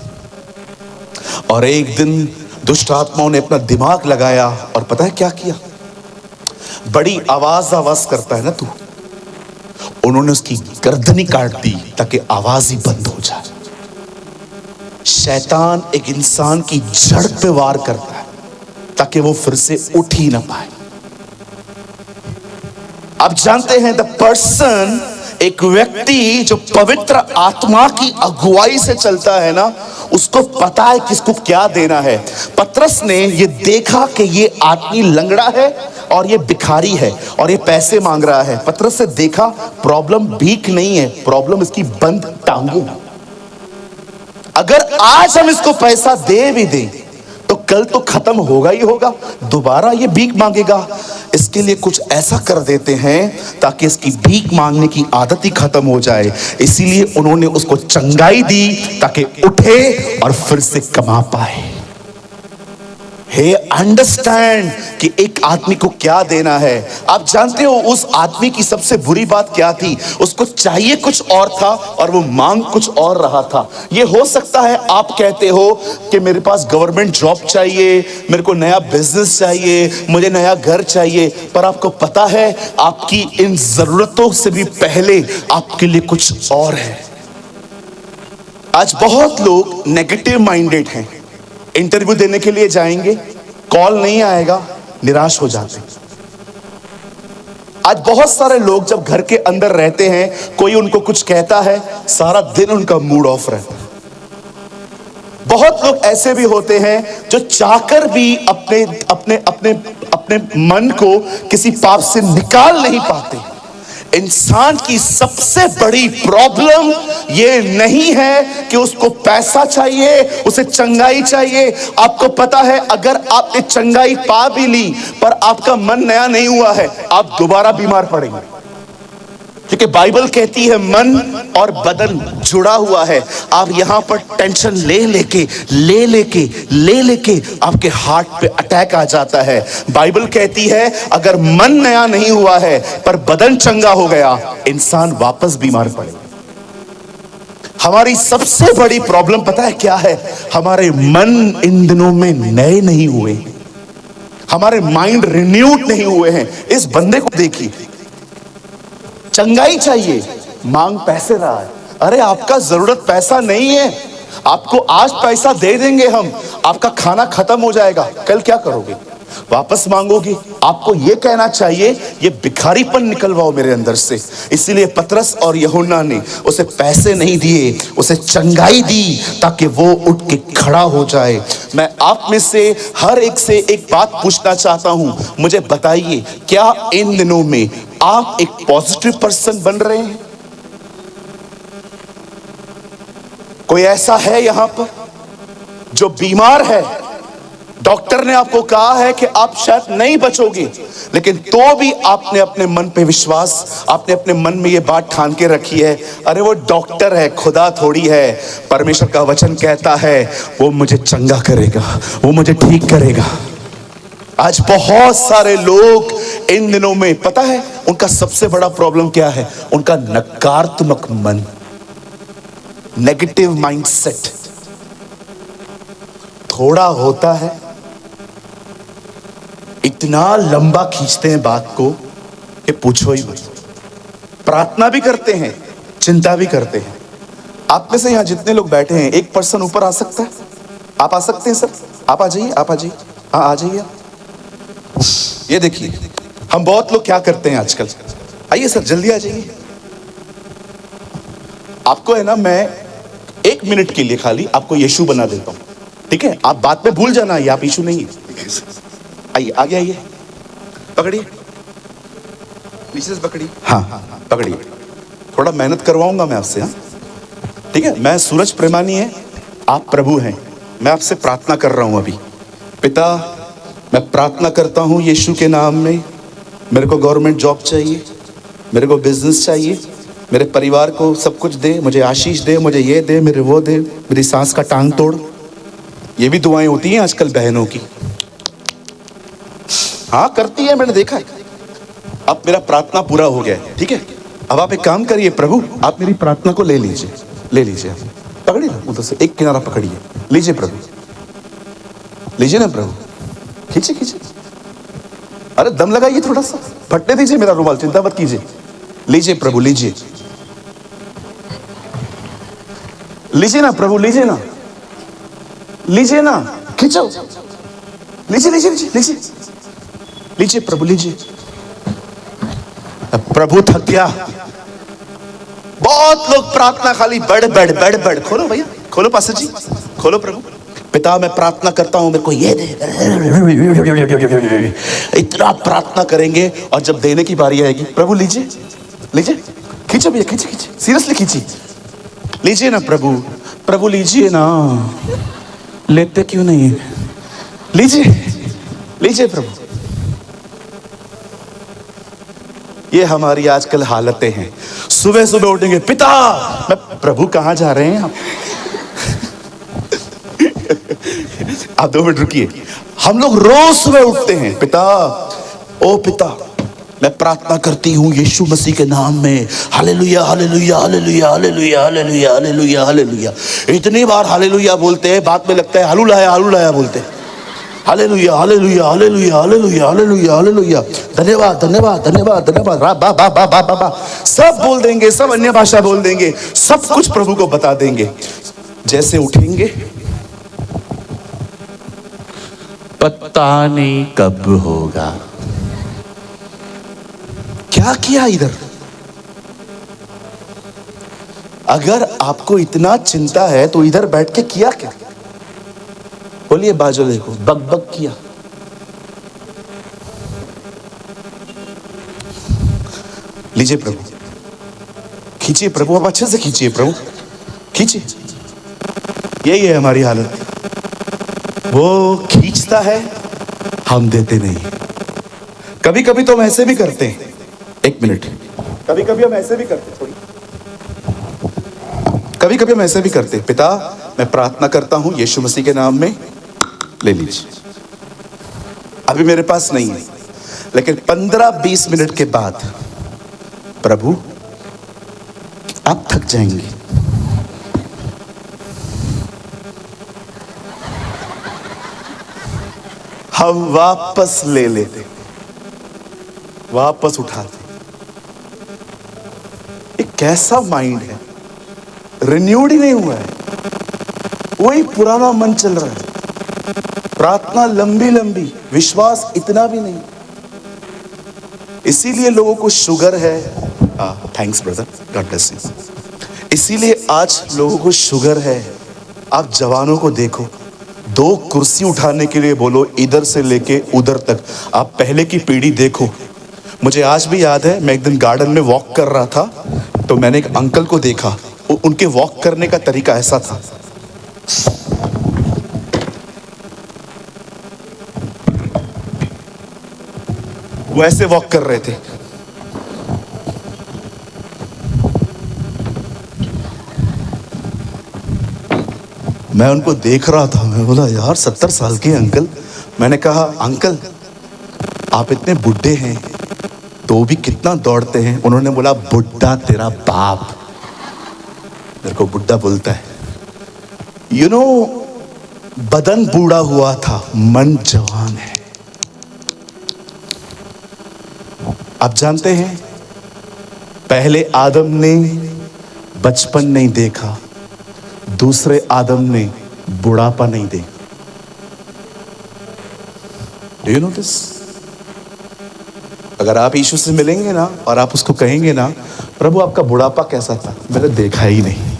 और एक दिन दुष्ट आत्माओं ने अपना दिमाग लगाया और पता है क्या किया? बड़ी आवाज करता है ना तू, उन्होंने उसकी गर्दनी काट दी ताकि आवाज ही बंद हो जाए। शैतान एक इंसान की जड़ पे वार करता है ताकि वो फिर से उठ ही ना पाए। आप जानते हैं द पर्सन, एक व्यक्ति जो पवित्र आत्मा की अगुवाई से चलता है ना, उसको पता है किसको क्या देना है। पतरस ने ये देखा कि ये आदमी लंगड़ा है और ये भिखारी है और ये पैसे मांग रहा है। पतरस से देखा प्रॉब्लम भीख नहीं है, प्रॉब्लम इसकी बंद टांगों। अगर आज हम इसको पैसा दे भी दें तो कल तो खत्म होगा ही होगा, दोबारा ये भीख मांगेगा। इसके लिए कुछ ऐसा कर देते हैं ताकि इसकी भीख मांगने की आदत ही खत्म हो जाए। इसीलिए उन्होंने उसको चंगाई दी ताकि उठे और फिर से कमा पाए। हे अंडरस्टैंड कि एक आदमी को क्या देना है। आप जानते हो उस आदमी की सबसे बुरी बात क्या थी? उसको चाहिए कुछ और था और वो मांग कुछ और रहा था। ये हो सकता है आप कहते हो कि मेरे पास गवर्नमेंट जॉब चाहिए, मेरे को नया बिजनेस चाहिए, मुझे नया घर चाहिए, पर आपको पता है आपकी इन जरूरतों से भी पहले आपके लिए कुछ और है। आज बहुत लोग नेगेटिव माइंडेड हैं। इंटरव्यू देने के लिए जाएंगे, कॉल नहीं आएगा, निराश हो जाते हैं। आज बहुत सारे लोग जब घर के अंदर रहते हैं, कोई उनको कुछ कहता है, सारा दिन उनका मूड ऑफ रहता है। बहुत लोग ऐसे भी होते हैं जो चाहकर भी अपने अपने अपने अपने मन को किसी पाप से निकाल नहीं पाते। इंसान की सबसे बड़ी प्रॉब्लम ये नहीं है कि उसको पैसा चाहिए, उसे चंगाई चाहिए। आपको पता है अगर आपने चंगाई पा भी ली पर आपका मन नया नहीं हुआ है, आप दोबारा बीमार पड़ेंगे। क्योंकि बाइबल कहती है मन और बदन जुड़ा हुआ है। आप यहां पर टेंशन ले लेके आपके हार्ट पे अटैक आ जाता है। बाइबल कहती है अगर मन नया नहीं हुआ है पर बदन चंगा हो गया, इंसान वापस बीमार पड़े। हमारी सबसे बड़ी प्रॉब्लम पता है क्या है? हमारे मन इन दिनों में नए नहीं हुए, हमारे माइंड रिन्यूड नहीं हुए हैं। इस बंदे को देखिए, चंगाई चाहिए, मांग पैसे रहा है। अरे आपका जरूरत पैसा नहीं है, आपको आज पैसा दे देंगे हम, आपका खाना खत्म हो जाएगा, कल क्या करोगे? वापस मांगोगे। आपको यह कहना चाहिए ये भिखारीपन निकलवाओ मेरे अंदर से। इसीलिए पतरस और यूहन्ना ने उसे पैसे नहीं दिए, उसे चंगाई दी ताकि वो उठ के खड़ा हो जाए। मैं आप में से हर एक से एक बात पूछना चाहता हूं, मुझे बताइए क्या इन दिनों में आप एक पॉजिटिव पर्सन बन रहे हैं? कोई ऐसा है यहां पर जो बीमार है, डॉक्टर ने आपको कहा है कि आप शायद नहीं बचोगे, लेकिन तो भी आपने अपने मन पे विश्वास, आपने अपने मन में ये बात ठान के रखी है, अरे वो डॉक्टर है, खुदा थोड़ी है। परमेश्वर का वचन कहता है वो मुझे चंगा करेगा, वो मुझे ठीक करेगा। आज बहुत सारे लोग इन दिनों में पता है उनका सबसे बड़ा प्रॉब्लम क्या है? उनका नकारात्मक मन, नेगेटिव माइंडसेट। थोड़ा होता है, इतना लंबा खींचते हैं बात को कि पूछो ही मत। प्रार्थना भी करते हैं, चिंता भी करते हैं। आप में से यहां जितने लोग बैठे हैं, एक पर्सन ऊपर आ सकता है? आप आ सकते हैं सर? आप आ जाइए, आप आ जाइए। हाँ आ जाइए। ये देखिए हम बहुत लोग क्या करते हैं आजकल। आइए सर जल्दी आ जाइए। आपको है ना, मैं 1 मिनट के लिए खाली आपको यीशु बना देता हूं, ठीक है? आप बात में भूल जाना, ये आप यीशु नहीं है। आइए आगे आइए, पकड़िए नीचे से पकड़िए। हाँ पकड़िए, थोड़ा मेहनत करवाऊंगा मैं आपसे। हाँ ठीक है। मैं सूरज प्रेमानी है, आप प्रभु हैं। मैं आपसे प्रार्थना कर रहा हूं अभी। पिता, मैं प्रार्थना करता हूं यीशु के नाम में, मेरे को गवर्नमेंट जॉब चाहिए, मेरे को बिजनेस चाहिए, मेरे परिवार को सब कुछ दे, मुझे आशीष दे, मुझे ये दे, मेरे वो दे, मेरी सांस का टांग तोड़। ये भी दुआएं होती हैं आजकल बहनों की। हाँ करती है, मैंने देखा है। अब मेरा प्रार्थना पूरा हो गया है, ठीक है। अब आप एक काम करिए प्रभु, आप मेरी प्रार्थना को ले लीजिए, ले लीजिए, पकड़िए ना उधर से एक किनारा पकड़िए, लीजिए प्रभु, लीजिए ना प्रभु, खींचिए खींचिए, अरे दम लगाइए थोड़ा सा, फटने दीजिए मेरा रुमाल, चिंता मत कीजिए, लीजिए प्रभु, लीजिए, लीजिए ना प्रभु, लीजिए ना, लीजिए ना, खींचो, लीजिए लीजिए लीजिए लीजिए, लीजिए प्रभु लीजिए। प्रभु थक गया, बहुत लोग प्रार्थना खाली बढ़, खोलो भैया, खोलो पास्टर जी, खोलो प्रभु। पिता मैं प्रार्थना करता हूं, मेरे को ये दे, इतना प्रार्थना करेंगे और जब देने की बारी आएगी, प्रभु लीजिए लीजिए, खींचो भैया, खींचिए खींचिए, सीरियसली खींचिए, लीजिए ना प्रभु, प्रभु लीजिए ना, लेते क्यों नहीं, लीजिए लीजिए प्रभु। ये हमारी आजकल हालतें हैं, सुबह सुबह उठेंगे, पिता मैं, प्रभु कहां जा रहे हैं आप 2 मिनट रुकिए। हम लोग रोज सुबह उठते हैं, पिता, ओ पिता मैं प्रार्थना करती हूं यीशु मसीह के नाम में, hallelujah hallelujah hallelujah hallelujah hallelujah hallelujah hallelujah. इतनी बार हालेलुया बोलते हैं, बाद में लगता है हालेलुया बोलते हैं, hallelujah hallelujah hallelujah hallelujah hallelujah hallelujah, धन्यवाद धन्यवाद धन्यवाद धन्यवाद, बा बा बा बा बा बा, सब बोल देंगे, सब अन्य भाषा बोल देंगे, सब कुछ प्रभु को बता देंगे। जैसे उठेंगे, पता नहीं कब होगा, क्या किया इधर। अगर आपको इतना चिंता है तो इधर बैठ के किया क्या, बोलिए बाजू देखो, बक किया। लीजिए प्रभु, खींचिए प्रभु, आप अच्छे से खींचिए प्रभु, खींचिए। यही है हमारी हालत, वो खींचता है, हम देते नहीं। कभी कभी तो हम ऐसे भी करते हैं, 1 मिनट, कभी कभी हम ऐसे भी करते, थोड़ी कभी कभी हम ऐसे भी करते, पिता मैं प्रार्थना करता हूं यीशु मसीह के नाम में, ले लीजिए, अभी मेरे पास नहीं है, लेकिन 15-20 मिनट के बाद प्रभु आप थक जाएंगे, हम वापस ले लेते, वापस उठाते। एक कैसा माइंड है, रिन्यूड ही नहीं हुआ है, वही पुराना मन चल रहा है, प्रार्थना लंबी लंबी, विश्वास इतना भी नहीं। इसीलिए लोगों को शुगर है, thanks brother, God bless you. इसीलिए आज लोगों को शुगर है। आप जवानों को देखो, 2 कुर्सी उठाने के लिए बोलो, इधर से लेके उधर तक। आप पहले की पीढ़ी देखो, मुझे आज भी याद है, मैं एक दिन गार्डन में वॉक कर रहा था, तो मैंने एक अंकल को देखा, उनके वॉक करने का तरीका ऐसा था, वो ऐसे वॉक कर रहे थे। मैं उनको देख रहा था, मैं बोला यार 70 साल के अंकल। मैंने कहा अंकल आप इतने बुढ़े हैं तो भी कितना दौड़ते हैं। उन्होंने बोला बुढ़ा तेरा बाप, मेरे को बुढ़ा बोलता है। यू नो, बदन बूढ़ा हुआ था, मन जवान है। आप जानते हैं, पहले आदम ने बचपन नहीं देखा, दूसरे आदम ने बुढ़ापा नहीं देखा। Do you know this? अगर आप यीशु से मिलेंगे ना और आप उसको कहेंगे ना, प्रभु आपका बुढ़ापा कैसा था, मैंने देखा ही नहीं।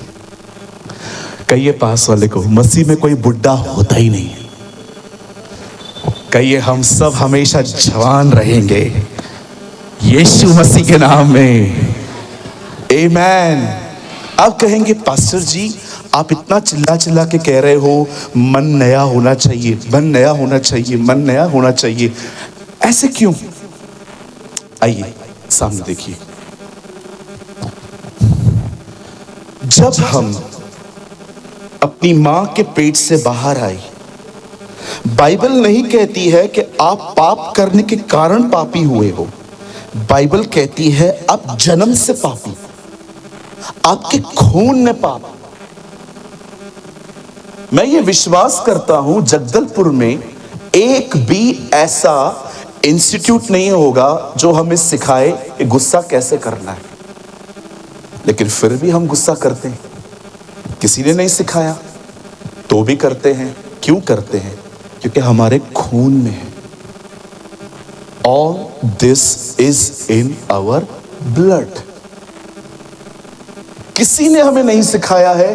कहिए पास वाले को, मसीह में कोई बुढ़ा होता ही नहीं। कहिए हम सब हमेशा जवान रहेंगे यीशु मसीह के नाम में, आमीन। अब कहेंगे पास्टर जी आप इतना चिल्ला चिल्ला के कह रहे हो मन नया होना चाहिए, मन नया होना चाहिए, मन नया होना चाहिए, ऐसे क्यों? आइए सामने देखिए। जब हम अपनी मां के पेट से बाहर आए, बाइबल नहीं कहती है कि आप पाप करने के कारण पापी हुए हो। बाइबल कहती है आप जन्म से पापी, आपके खून में पाप। मैं ये विश्वास करता हूं जगदलपुर में एक भी ऐसा इंस्टीट्यूट नहीं होगा जो हमें सिखाए कि गुस्सा कैसे करना है, लेकिन फिर भी हम गुस्सा करते हैं। किसी ने नहीं सिखाया तो भी करते हैं। क्यों करते हैं? क्योंकि हमारे खून में है। All this is in our blood. किसी ने हमें नहीं सिखाया है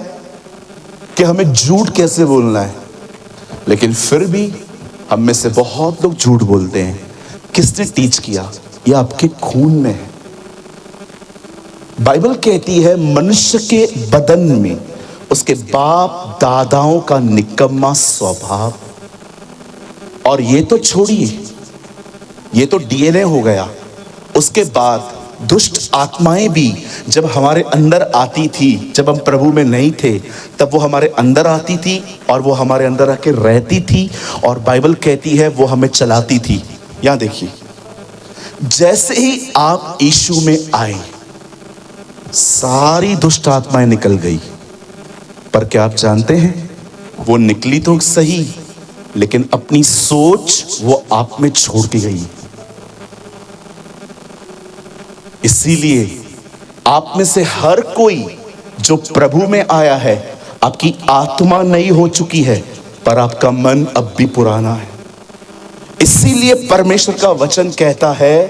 कि हमें झूठ कैसे बोलना है, लेकिन फिर भी हम में से बहुत लोग झूठ बोलते हैं। किसने टीच किया? ये आपके खून में है। बाइबल कहती है मनुष्य के बदन में उसके बाप दादाओं का निकम्मा स्वभाव। और ये तो छोड़िए, ये तो डीएनए हो गया। उसके बाद दुष्ट आत्माएं भी जब हमारे अंदर आती थी, जब हम प्रभु में नहीं थे, तब वो हमारे अंदर आती थी और वो हमारे अंदर आके रहती थी। और बाइबल कहती है वो हमें चलाती थी। यहां देखिए, जैसे ही आप यीशु में आए सारी दुष्ट आत्माएं निकल गई। पर क्या आप जानते हैं, वो निकली तो सही, लेकिन अपनी सोच वो आप में छोड़ के गई। इसीलिए आप में से हर कोई जो प्रभु में आया है, आपकी आत्मा नई हो चुकी है, पर आपका मन अब भी पुराना है। इसीलिए परमेश्वर का वचन कहता है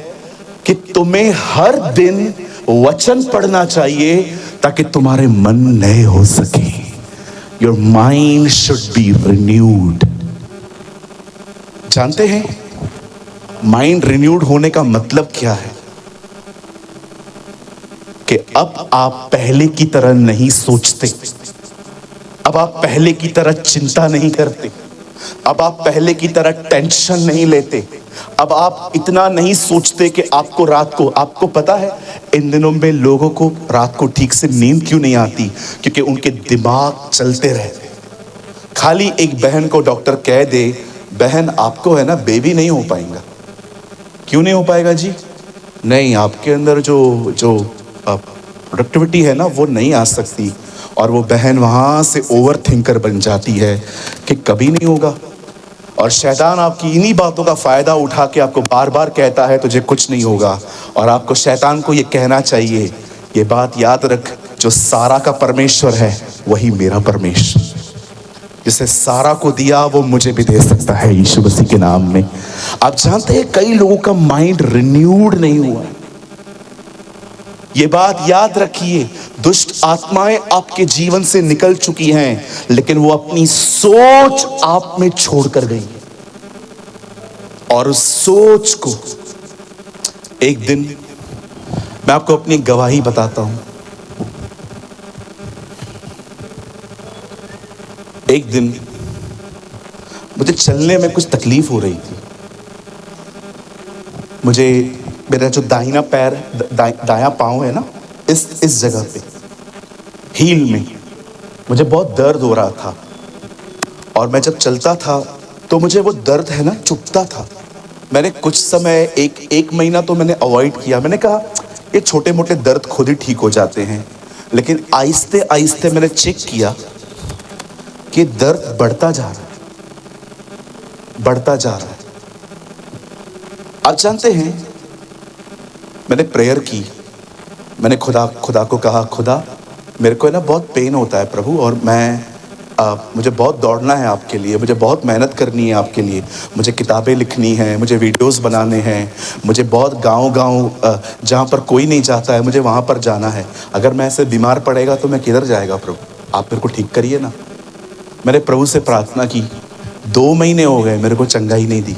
कि तुम्हें हर दिन वचन पढ़ना चाहिए ताकि तुम्हारे मन नए हो सके। Your mind should be renewed. जानते हैं माइंड रिन्यूड होने का मतलब क्या है? कि अब आप पहले की तरह नहीं सोचते, अब आप पहले की तरह चिंता नहीं करते, अब आप पहले की तरह टेंशन नहीं लेते, अब आप इतना नहीं सोचते कि आपको रात को, आपको पता है इन दिनों में लोगों को रात को ठीक से नींद क्यों नहीं आती? क्योंकि उनके दिमाग चलते रहते। खाली एक बहन को डॉक्टर कह दे, बहन आपको है ना बेबी नहीं हो पाएगा। क्यों नहीं हो पाएगा जी? नहीं, आपके अंदर जो प्रोडक्टिविटी है ना वो नहीं आ सकती। और वो बहन वहां से ओवर थिंकर बन जाती है कि कभी नहीं होगा। और शैतान आपकी इन्हीं बातों का फायदा उठा के आपको बार बार कहता है तुझे कुछ नहीं होगा। और आपको शैतान को ये कहना चाहिए, ये बात याद रख, जो सारा का परमेश्वर है वही मेरा परमेश्वर, जिसे सारा को दिया वो मुझे भी दे सकता है यीशु मसीह के नाम में। आप जानते हैं कई लोगों का माइंड रिन्यूड नहीं हुआ। ये बात याद रखिए, दुष्ट आत्माएं आपके जीवन से निकल चुकी हैं, लेकिन वो अपनी सोच आप में छोड़कर गई। और उस सोच को एक दिन, मैं आपको अपनी गवाही बताता हूं। एक दिन मुझे चलने में कुछ तकलीफ हो रही थी। मुझे मेरा जो दाहिना पैर, दायां पांव है ना, इस जगह पे हील में मुझे बहुत दर्द हो रहा था। और मैं जब चलता था तो मुझे वो दर्द है ना चुभता था। मैंने कुछ समय, एक महीना तो मैंने अवॉइड किया। मैंने कहा ये छोटे मोटे दर्द खुद ही ठीक हो जाते हैं। लेकिन आहिस्ते आहिस्ते मैंने चेक किया कि दर्द बढ़ता जा रहा है, बढ़ता जा रहा है। आप जानते हैं, मैंने प्रेयर की, मैंने खुदा को कहा, खुदा मेरे को है ना बहुत पेन होता है प्रभु, और मुझे बहुत दौड़ना है आपके लिए, मुझे बहुत मेहनत करनी है आपके लिए, मुझे किताबें लिखनी हैं, मुझे वीडियोस बनाने हैं, मुझे बहुत गांव जहाँ पर कोई नहीं जाता है मुझे वहाँ पर जाना है। अगर मैं ऐसे बीमार पड़ेगा तो मैं किधर जाएगा प्रभु, आप मेरे को ठीक करिए ना। मैंने प्रभु से प्रार्थना की। 2 महीने हो गए मेरे को चंगाई नहीं दी।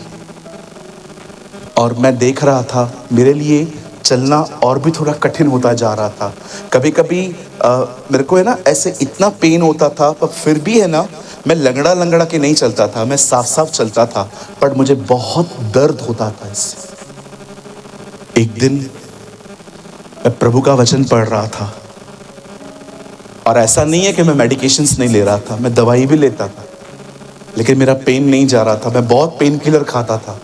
और मैं देख रहा था मेरे लिए चलना और भी थोड़ा कठिन होता जा रहा था। कभी कभी मेरे को है ना ऐसे इतना पेन होता था, पर फिर भी है ना मैं लंगड़ा के नहीं चलता था, मैं साफ चलता था, पर मुझे बहुत दर्द होता था इससे। एक दिन मैं प्रभु का वचन पढ़ रहा था, और ऐसा नहीं है कि मैं मेडिकेशंस नहीं ले रहा था, मैं दवाई भी लेता था, लेकिन मेरा पेन नहीं जा रहा था। मैं बहुत पेन किलर खाता था,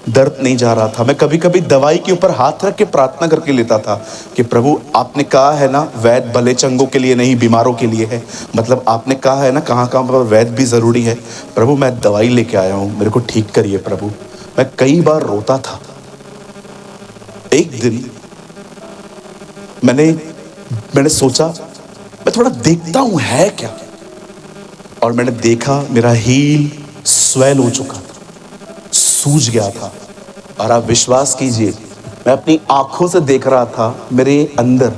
दर्द नहीं जा रहा था। मैं कभी कभी दवाई के ऊपर हाथ रख के प्रार्थना करके लेता था कि प्रभु आपने कहा है ना वैद्य भले चंगों के लिए नहीं बीमारों के लिए है, मतलब आपने कहा है ना कहाँ कहाँ पर वैद्य भी ज़रूरी है। प्रभु मैं दवाई लेके आया हूँ, मेरे को ठीक करिए प्रभु। मैं कई बार रोता था। एक दिन मैंने सोचा मैं थोड़ा देखता हूँ है क्या, और मैंने देखा मेरा हील स्वेल हो चुका था, सूज गया था। और आप विश्वास कीजिए मैं अपनी आंखों से देख रहा था मेरे अंदर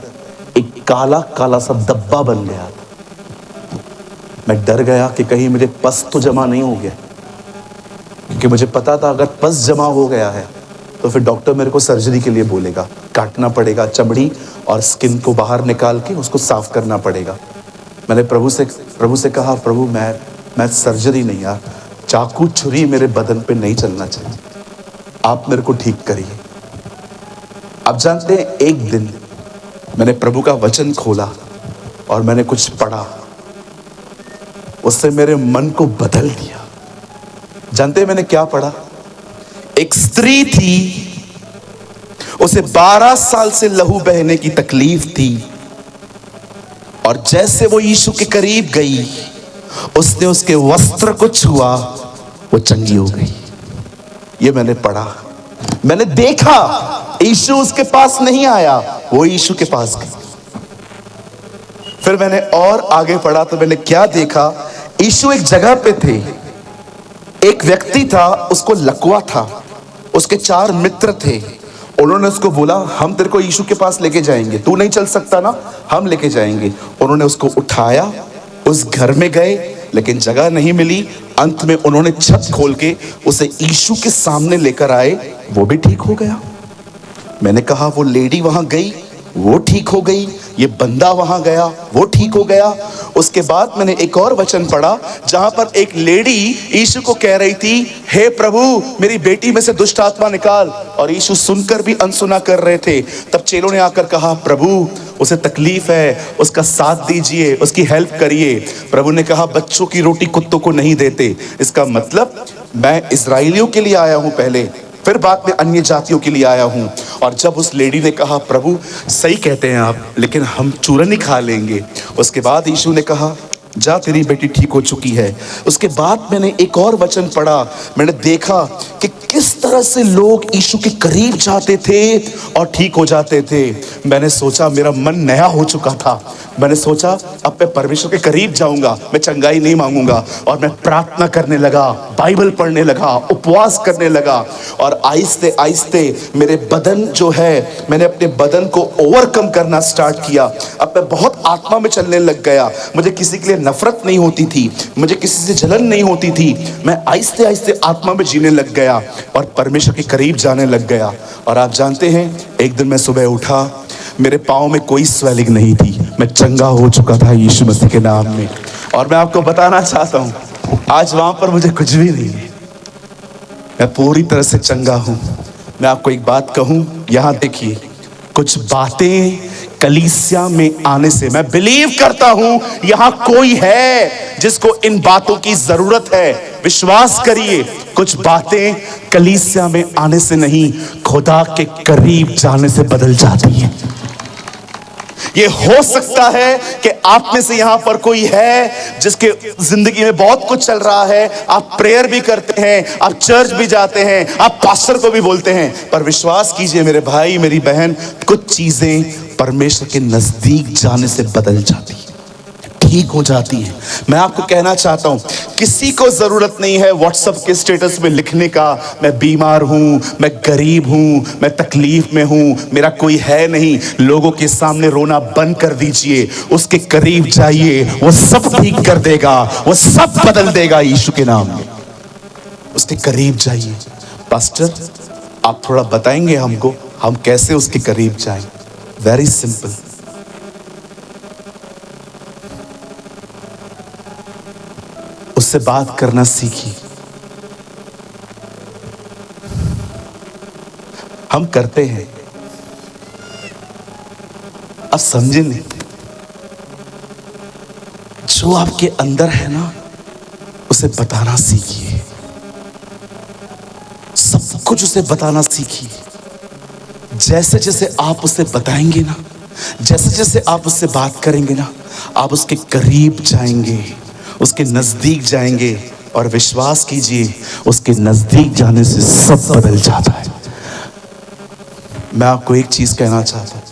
एक काला काला सा धब्बा बन गया था। मैं डर गया कि कहीं मुझे पस तो जमा नहीं हो गया, क्योंकि मुझे पता था अगर पस जमा हो गया है तो फिर डॉक्टर मेरे को सर्जरी के लिए बोलेगा, काटना पड़ेगा चमड़ी और स्किन को बाहर निकाल के उसको साफ करना पड़ेगा। मैंने प्रभु से कहा प्रभु मैं सर्जरी नहीं, यार चाकू छुरी मेरे बदन पे नहीं चलना चाहिए, आप मेरे को ठीक करिए। आप जानते हैं एक दिन मैंने प्रभु का वचन खोला और मैंने कुछ पढ़ा, उससे मेरे मन को बदल दिया। जानते हैं मैंने क्या पढ़ा? एक स्त्री थी, उसे 12 साल से लहू बहने की तकलीफ थी, और जैसे वो यीशु के करीब गई उसने उसके वस्त्र को छुआ, वो चंगी हो गई। ये मैंने पढ़ा, मैंने देखा यीशु उसके पास नहीं आया, वो यीशु के पास गई। फिर मैंने और आगे पढ़ा तो मैंने क्या देखा, यीशु एक जगह पे थे, एक व्यक्ति था उसको लकवा था, उसके 4 मित्र थे। उन्होंने उसको बोला हम तेरे को यीशु के पास लेके जाएंगे, तू नहीं चल सकता ना, हम लेके जाएंगे। उन्होंने उसको उठाया, उस घर में गए लेकिन जगह नहीं मिली। अंत में उन्होंने छत खोल के उसे यीशु के सामने लेकर आए, वो भी ठीक हो गया। मैंने कहा वो लेडी वहां गई, वो ठीक हो गई, ये बंदा वहां गया, वो ठीक हो गया। उसके बाद मैंने एक और वचन पढ़ा जहां पर एक लेडी यीशु को कह रही थी हे प्रभु मेरी बेटी में से दुष्ट आत्मा निकाल, और यीशु सुनकर भी अनसुना कर रहे थे। तब चेलों ने आकर कहा प्रभु उसे तकलीफ है, उसका साथ दीजिए, उसकी हेल्प करिए। प्रभु ने कहा बच्चों की रोटी कुत्तों को नहीं देते। इसका मतलब मैं इजराइलियों के लिए आया हूं पहले, फिर बाद में अन्य जातियों के लिए आया हूं। और जब उस लेडी ने कहा प्रभु सही कहते हैं आप, लेकिन हम चूरन ही खा लेंगे, उसके बाद यीशु ने कहा जा तेरी बेटी ठीक हो चुकी है। उसके बाद मैंने एक और वचन पढ़ा, मैंने देखा कि किस तरह से लोग यीशु के करीब जाते थे और ठीक हो जाते थे। मैंने सोचा मेरा मन नया हो चुका था, मैंने सोचा अब मैं परमेश्वर के करीब जाऊंगा, मैं चंगाई नहीं मांगूंगा। और मैं प्रार्थना करने लगा, बाइबल पढ़ने लगा, उपवास करने लगा, और आहिस्ते आहिस्ते मेरे बदन जो है, मैंने अपने बदन को ओवरकम करना स्टार्ट किया। अब मैं बहुत आत्मा में चलने लग गया, मुझे किसी के लिए नफरत नहीं होती थी, मुझे किसी से जलन नहीं होती थी। मैं आहिस्ते आहिस्ते आत्मा में जीने लग गया और परमेश्वर के करीब जाने लग गया। और आप जानते हैं एक दिन मैं सुबह उठा, मेरे पाँव में कोई स्वेलिंग नहीं थी, मैं चंगा हो चुका था यीशु मसीह के नाम में। और मैं आपको बताना चाहता हूं आज वहां पर मुझे कुछ भी नहीं है, मैं पूरी तरह से चंगा हूं। मैं आपको एक बात कहूं, यहां देखिए कुछ बातें कलीसिया में आने से मैं बिलीव करता हूं यहां कोई है जिसको इन बातों की जरूरत है। विश्वास करिए कुछ बातें कलीसिया में आने से नहीं, खुदा के करीब जाने से बदल जाती हैं। ये हो सकता है कि आप में से यहां पर कोई है जिसके जिंदगी में बहुत कुछ चल रहा है, आप प्रेयर भी करते हैं, आप चर्च भी जाते हैं, आप पास्टर को भी बोलते हैं, पर विश्वास कीजिए मेरे भाई मेरी बहन, कुछ चीजें परमेश्वर के नजदीक जाने से बदल जाती है, ठीक हो जाती है। मैं आपको कहना चाहता हूं किसी को जरूरत नहीं है व्हाट्सएप के स्टेटस में लिखने का मैं बीमार हूं, मैं गरीब हूं, मैं तकलीफ में हूं, मेरा कोई है नहीं। लोगों के सामने रोना बंद कर दीजिए, उसके करीब जाइए, वो सब ठीक कर देगा, वो सब बदल देगा यीशु के नाम में। उसके करीब जाइए। पास्टर आप थोड़ा बताएंगे हमको हम कैसे उसके करीब जाएं? वेरी सिंपल, उससे बात करना सीखिए। हम करते हैं, अब समझे नहीं, जो आपके अंदर है ना उसे बताना सीखिए, सब कुछ उसे बताना सीखिए। जैसे जैसे आप उसे बताएंगे ना, जैसे जैसे आप उससे बात करेंगे ना, आप उसके करीब जाएंगे, उसके नजदीक जाएंगे, और विश्वास कीजिए उसके नजदीक जाने से सब बदल जाता है। मैं आपको एक चीज कहना चाहता हूं,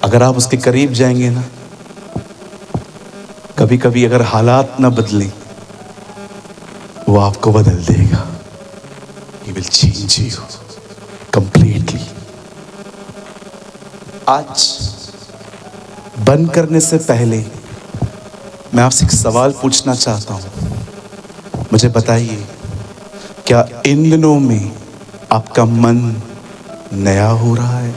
अगर आप उसके करीब जाएंगे ना, कभी कभी अगर हालात ना बदले, वो आपको बदल देगा। He will change you completely। आज बंद करने से पहले मैं आपसे एक सवाल पूछना चाहता हूं। मुझे बताइए, क्या इन दिनों में आपका मन नया हो रहा है?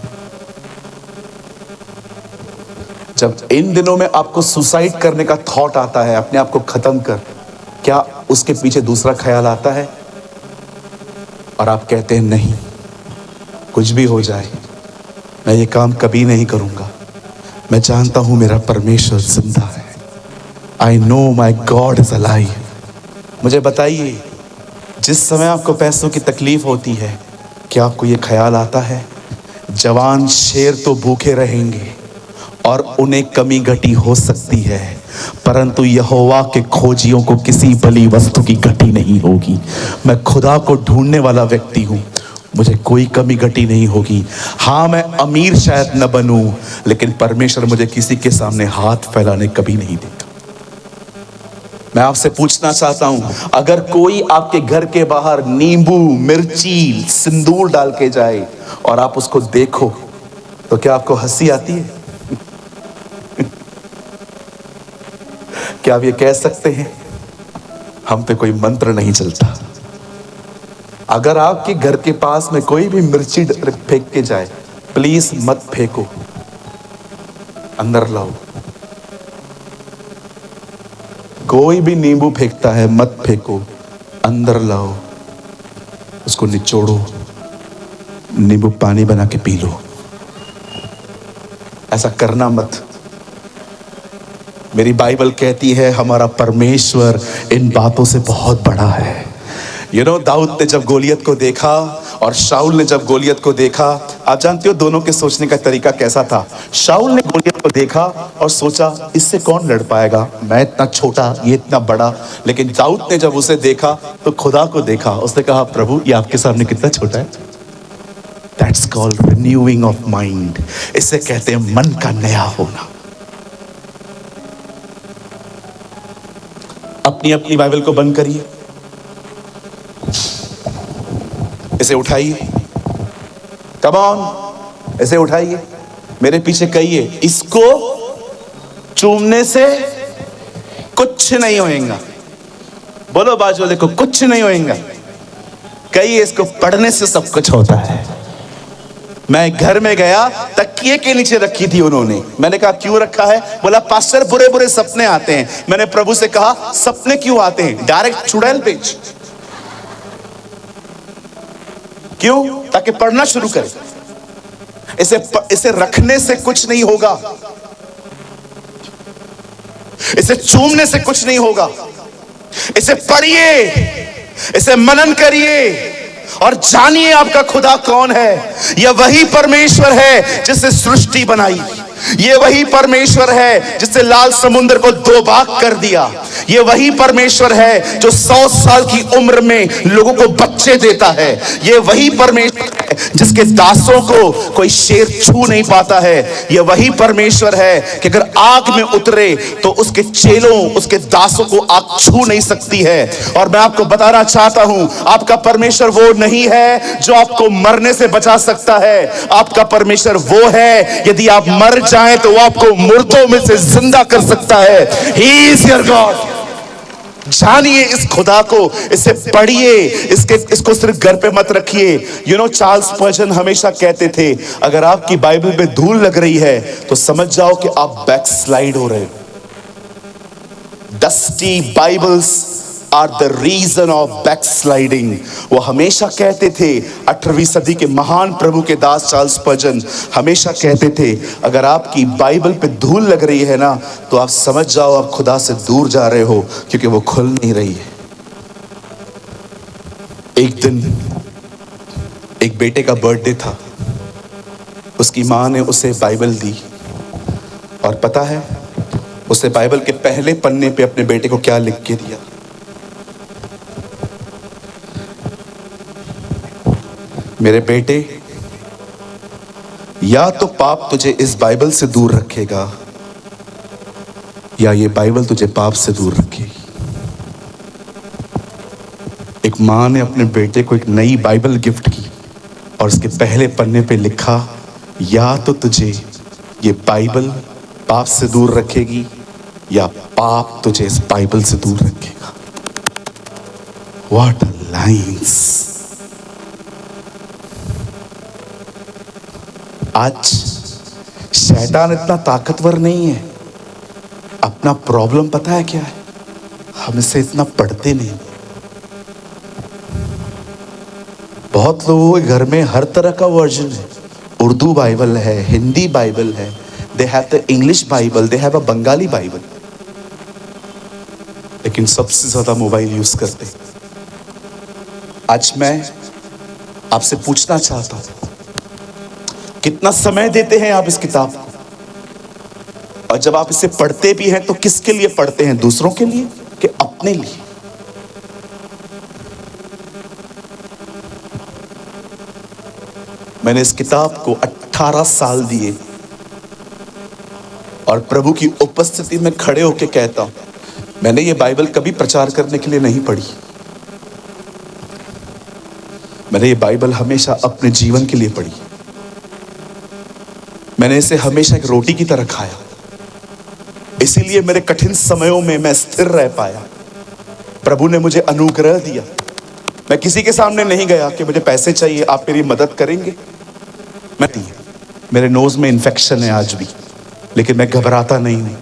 जब इन दिनों में आपको सुसाइड करने का थॉट आता है, अपने आप को खत्म कर, क्या उसके पीछे दूसरा ख्याल आता है और आप कहते हैं नहीं, कुछ भी हो जाए मैं ये काम कभी नहीं करूंगा, मैं जानता हूं मेरा परमेश्वर जिंदा है, I know my God is alive. मुझे बताइए, जिस समय आपको पैसों की तकलीफ होती है, क्या आपको ये ख्याल आता है जवान शेर तो भूखे रहेंगे और उन्हें कमी घटी हो सकती है, परंतु यहोवा के खोजियों को किसी बली वस्तु की घटी नहीं होगी। मैं खुदा को ढूंढने वाला व्यक्ति हूं, मुझे कोई कमी घटी नहीं होगी। हाँ, मैं अमीर शायद न बनूं, लेकिन परमेश्वर मुझे किसी के सामने हाथ फैलाने कभी नहीं देता। मैं आपसे पूछना चाहता हूं, अगर कोई आपके घर के बाहर नींबू, मिर्ची, सिंदूर डाल के जाए और आप उसको देखो, तो क्या आपको हंसी आती है? क्या आप ये कह सकते हैं हम पे कोई मंत्र नहीं चलता? अगर आपके घर के पास में कोई भी मिर्ची फेंक के जाए, प्लीज मत फेंको, अंदर लाओ। कोई भी नींबू फेंकता है, मत फेंको, अंदर लाओ, उसको निचोड़ो, नींबू पानी बना के पी लो। ऐसा करना मत। मेरी बाइबल कहती है हमारा परमेश्वर इन बातों से बहुत बड़ा है। दाऊद ने जब गोलियत को देखा और शाऊल ने जब गोलियत को देखा, आप जानते हो दोनों के सोचने का तरीका कैसा था। शाऊल ने गोलियत को देखा और सोचा इससे कौन लड़ पाएगा, मैं इतना छोटा, ये इतना बड़ा। लेकिन दाऊद ने जब उसे देखा तो खुदा को देखा, उसने कहा प्रभु ये आपके सामने कितना छोटा है। That's called renewing of mind. इसे कहते हैं मन का नया होना। अपनी अपनी बाइबल को बंद करिए, इसे उठाइए, कम ऑन, इसे उठाइए, मेरे पीछे कहिए, इसको चूमने से कुछ नहीं होएगा। बोलो बाजू वाले को, कुछ नहीं होएगा। कहिए, इसको पढ़ने से सब कुछ होता है। मैं घर में गया, तकिए के नीचे रखी थी उन्होंने। मैंने कहा क्यों रखा है? बोला पास्टर बुरे बुरे सपने आते हैं। मैंने प्रभु से कहा सपने क्यों आते हैं? डायरेक्ट चुड़ैल पेज। क्यों? ताकि पढ़ना शुरू करे। इसे रखने से कुछ नहीं होगा, इसे चूमने से कुछ नहीं होगा। इसे पढ़िए, इसे मनन करिए और जानिए आपका खुदा कौन है। यह वही परमेश्वर है जिसने सृष्टि बनाई, ये वही परमेश्वर है जिसने लाल समुद्र को दो भाग कर दिया। ये वही परमेश्वर है जो 100 साल की उम्र में लोगों को बच्चे देता है। ये वही परमेश्वर है जिसके दासों को कोई शेर छू नहीं पाता है। ये वही परमेश्वर है कि अगर आग में उतरे तो उसके चेलों, उसके दासों को आग छू नहीं सकती है। और मैं आपको बताना चाहता हूं, आपका परमेश्वर वो नहीं है जो आपको मरने से बचा सकता है। आपका परमेश्वर वो है, यदि आप मर जाएं तो वो आपको मुर्दों में से जिंदा कर सकता है। He is your God। जानिए इस खुदा को, इसे पढ़िए, इसको सिर्फ घर पे मत रखिए। चार्ल्स स्पर्जन हमेशा कहते थे, अगर आपकी बाइबल में धूल लग रही है तो समझ जाओ कि आप बैकस्लाइड हो रहे हो। Dusty Bibles are the reason of backsliding. वो हमेशा कहते थे, 18वीं सदी के महान प्रभु के दास चार्ल्स स्पर्जन हमेशा कहते थे, अगर आपकी बाइबल पे धूल लग रही है ना, तो आप समझ जाओ आप खुदा से दूर जा रहे हो, क्योंकि वो खुल नहीं रही है। एक दिन एक बेटे का बर्थडे था, उसकी माँ ने उसे बाइबल दी, और पता है उसे बाइबल के पहले पन्ने पे अपने बेटे को क्या लिख के दिया? मेरे बेटे, या तो पाप तुझे इस बाइबल से दूर रखेगा, या ये बाइबल तुझे पाप से दूर रखेगी। एक माँ ने अपने बेटे को एक नई बाइबल गिफ्ट की, और उसके पहले पन्ने पे लिखा, या तो तुझे ये बाइबल पाप से दूर रखेगी, या पाप तुझे इस बाइबल से दूर रखेगा। What lines! आज शैतान इतना ताकतवर नहीं है। अपना प्रॉब्लम पता है क्या है? हम इसे इतना पढ़ते नहीं। बहुत लोगों के घर में हर तरह का वर्जन है। उर्दू बाइबल है, हिंदी बाइबल है, they have the English Bible, they have a Bengali Bible, लेकिन सबसे ज्यादा मोबाइल यूज करते। आज मैं आपसे पूछना चाहता हूं, कितना समय देते हैं आप इस किताब को? और जब आप इसे पढ़ते भी हैं तो किसके लिए पढ़ते हैं? दूसरों के लिए कि अपने लिए? मैंने इस किताब को 18 साल दिए, और प्रभु की उपस्थिति में खड़े होकर कहता हूं, मैंने ये बाइबल कभी प्रचार करने के लिए नहीं पढ़ी। मैंने ये बाइबल हमेशा अपने जीवन के लिए पढ़ी। मैंने इसे हमेशा एक रोटी की तरह खाया, इसीलिए मेरे कठिन समयों में मैं स्थिर रह पाया। प्रभु ने मुझे अनुग्रह दिया। मैं किसी के सामने नहीं गया कि मुझे पैसे चाहिए, आप मेरी मदद करेंगे। मेरे नोज में इन्फेक्शन है आज भी, लेकिन मैं घबराता नहीं हूं।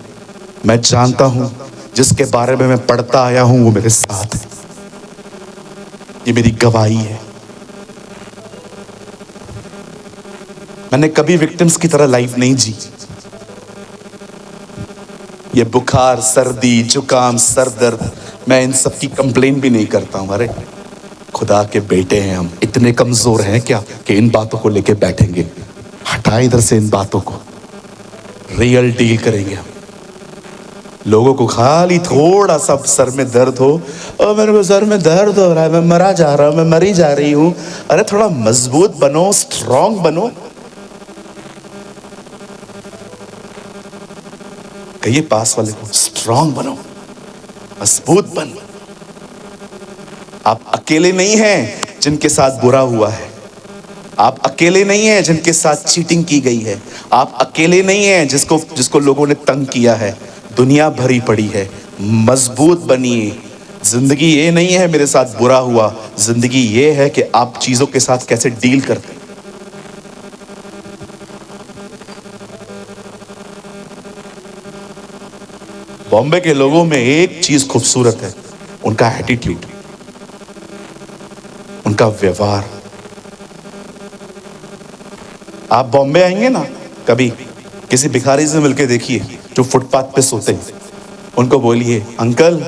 मैं जानता हूं जिसके बारे में मैं पढ़ता आया हूं वो मेरे साथ है। ये मेरी गवाही है। मैंने कभी विक्टिम्स की तरह लाइफ नहीं जी। ये बुखार, सर्दी, जुकाम, सर दर्द, मैं इन सब की कंप्लेन भी नहीं करता हूं। अरे खुदा के बेटे हैं हम, इतने कमजोर हैं क्या कि इन बातों को लेके बैठेंगे? हटाए इधर से इन बातों को, रियल डील करेंगे हम। लोगों को खाली थोड़ा सा सर में दर्द हो, और मेरे को सर में दर्द हो रहा है, मैं मरा जा रहा हूं, मैं मरी जा रही हूं। अरे थोड़ा मजबूत बनो, स्ट्रांग बनो। कहिए पास वाले को, स्ट्रांग बनो, मजबूत बनो। आप अकेले नहीं हैं जिनके साथ बुरा हुआ है। आप अकेले नहीं हैं जिनके साथ चीटिंग की गई है। आप अकेले नहीं हैं जिसको लोगों ने तंग किया है। दुनिया भरी पड़ी है। मजबूत बनिए। जिंदगी ये नहीं है मेरे साथ बुरा हुआ, जिंदगी ये है कि आप चीजों के साथ कैसे डील करते हैं। बॉम्बे के लोगों में एक चीज खूबसूरत है, उनका एटीट्यूड, उनका व्यवहार। आप बॉम्बे आएंगे ना कभी, किसी भिखारी से मिलके देखिए जो फुटपाथ पे सोते हैं। उनको बोलिए, अंकल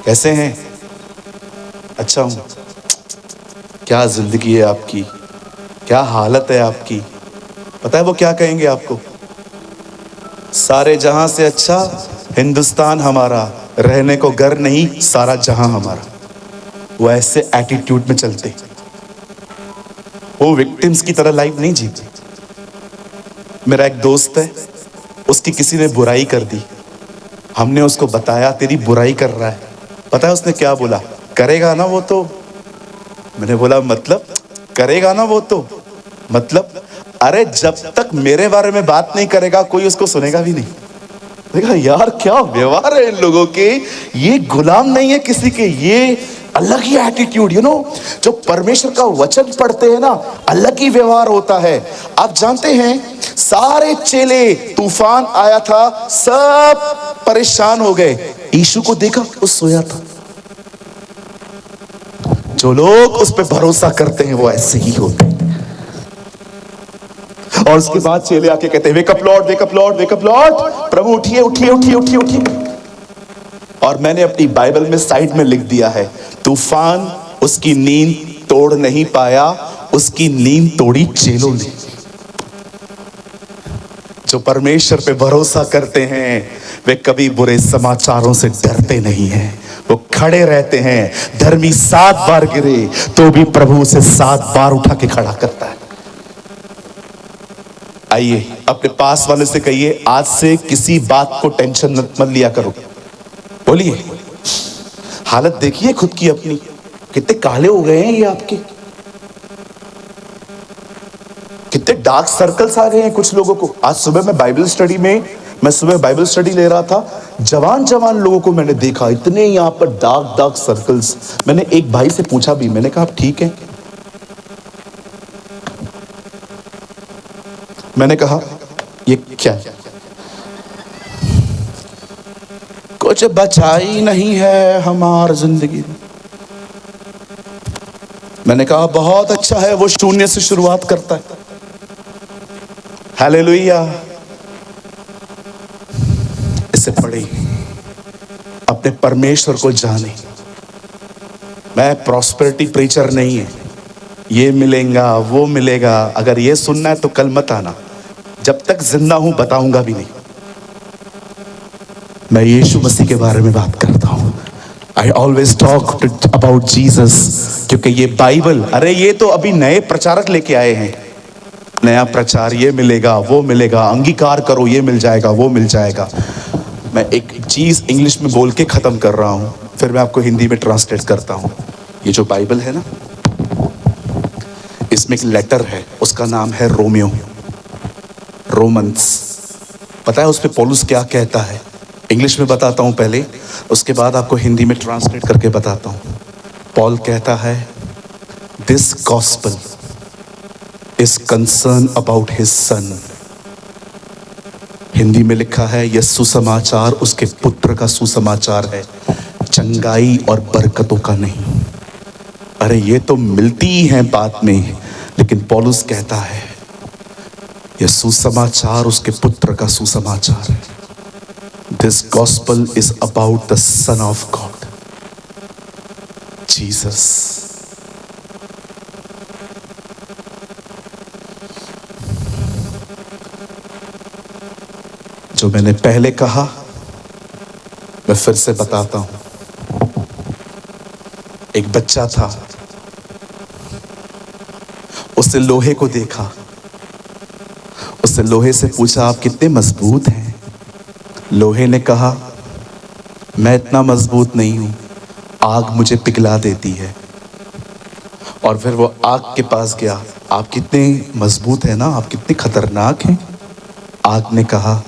कैसे हैं? अच्छा हूं। क्या जिंदगी है आपकी, क्या हालत है आपकी? पता है वो क्या कहेंगे आपको? सारे जहां से अच्छा हिंदुस्तान हमारा, रहने को घर नहीं सारा जहां हमारा। वो ऐसे एटीट्यूड में चलते, वो विक्टिम्स की तरह लाइफ नहीं जीते। मेरा एक दोस्त है, उसकी किसी ने बुराई कर दी। हमने उसको बताया तेरी बुराई कर रहा है। पता है उसने क्या बोला? करेगा ना वो तो। मैंने बोला मतलब? करेगा ना वो तो मतलब? अरे जब तक मेरे बारे में बात नहीं करेगा कोई उसको सुनेगा भी नहीं। देखा यार क्या व्यवहार है इन लोगों के। ये गुलाम नहीं है किसी के, ये अलग ही एटीट्यूड। जो परमेश्वर का वचन पढ़ते हैं ना, अलग ही व्यवहार होता है। आप जानते हैं सारे चेले, तूफान आया था, सब परेशान हो गए। यीशु को देखा वो सोया था। जो लोग उस पर भरोसा करते हैं वो ऐसे ही होते हैं। और उसके बाद चेले आके कहते हैं, wake up Lord, wake up Lord, wake up Lord, प्रभु उठिए उठिए उठिए उठिए उठिए। और मैंने अपनी बाइबल में साइड में लिख दिया है, तूफान उसकी नींद तोड़ नहीं पाया, उसकी नींद तोड़ी चेलों ने। जो परमेश्वर पे भरोसा करते हैं वे कभी बुरे समाचारों से डरते नहीं हैं, वो खड़े रहते हैं। धर्मी 7 बार गिरे तो भी प्रभु उसे 7 बार उठा के खड़ा करता है। आइए अपने पास वाले से कहिए, आज से किसी बात को टेंशन मत लिया करो। बोलिए, हालत देखिए खुद की अपनी, कितने काले हो गए हैं ये आपके, कितने डार्क सर्कल्स आ गए हैं कुछ लोगों को। आज सुबह मैं बाइबल स्टडी ले रहा था, जवान जवान लोगों को मैंने देखा, इतने यहां पर डार्क सर्कल्स। मैंने एक भाई से पूछा भी, मैंने कहा आप ठीक है? मैंने कहा ये क्या है? कुछ बचा ही नहीं है हमार जिंदगी में। मैंने कहा बहुत अच्छा है, वो शून्य से शुरुआत करता है। हालेलुया। इससे पढ़े, अपने परमेश्वर को जाने। मैं प्रॉस्पेरिटी प्रीचर नहीं है, ये मिलेगा वो मिलेगा, अगर ये सुनना है तो कल मत आना, जब तक जिंदा हूं बताऊंगा भी नहीं। मैं यीशु मसीह के बारे में बात करता हूं। I always talk about Jesus, क्योंकि ये बाइबल, अरे ये तो अभी नए प्रचारक लेके आए हैं, नया प्रचार, ये मिलेगा वो मिलेगा, अंगीकार करो, ये मिल जाएगा वो मिल जाएगा। मैं एक चीज इंग्लिश में बोल के खत्म कर रहा हूं, फिर मैं आपको हिंदी में ट्रांसलेट करता हूं। ये जो बाइबल है ना, इसमें एक लेटर है, उसका नाम है रोमियो, रोमन्स। पता है उस पे पौलुस क्या कहता है? इंग्लिश में बताता हूं पहले, उसके बाद आपको हिंदी में ट्रांसलेट करके बताता हूं। पॉल कहता है, this gospel is concern about his son. Hindi में लिखा है, यह सुसमाचार उसके पुत्र का सुसमाचार है, चंगाई और बरकतों का नहीं। अरे ये तो मिलती ही है बात में, लेकिन पौलुस कहता है यह सुसमाचार उसके पुत्र का सुसमाचार है। This gospel is about the son of God, Jesus. जो मैंने पहले कहा मैं फिर से बताता हूं। एक बच्चा था, उसने लोहे को देखा, उसने लोहे से पूछा आप कितने मजबूत हैं? लोहे ने कहा मैं इतना मजबूत नहीं हूं, आग मुझे पिघला देती है। और फिर वो आग के पास गया, आप कितने मजबूत हैं ना, आप कितने खतरनाक हैं? आग ने कहा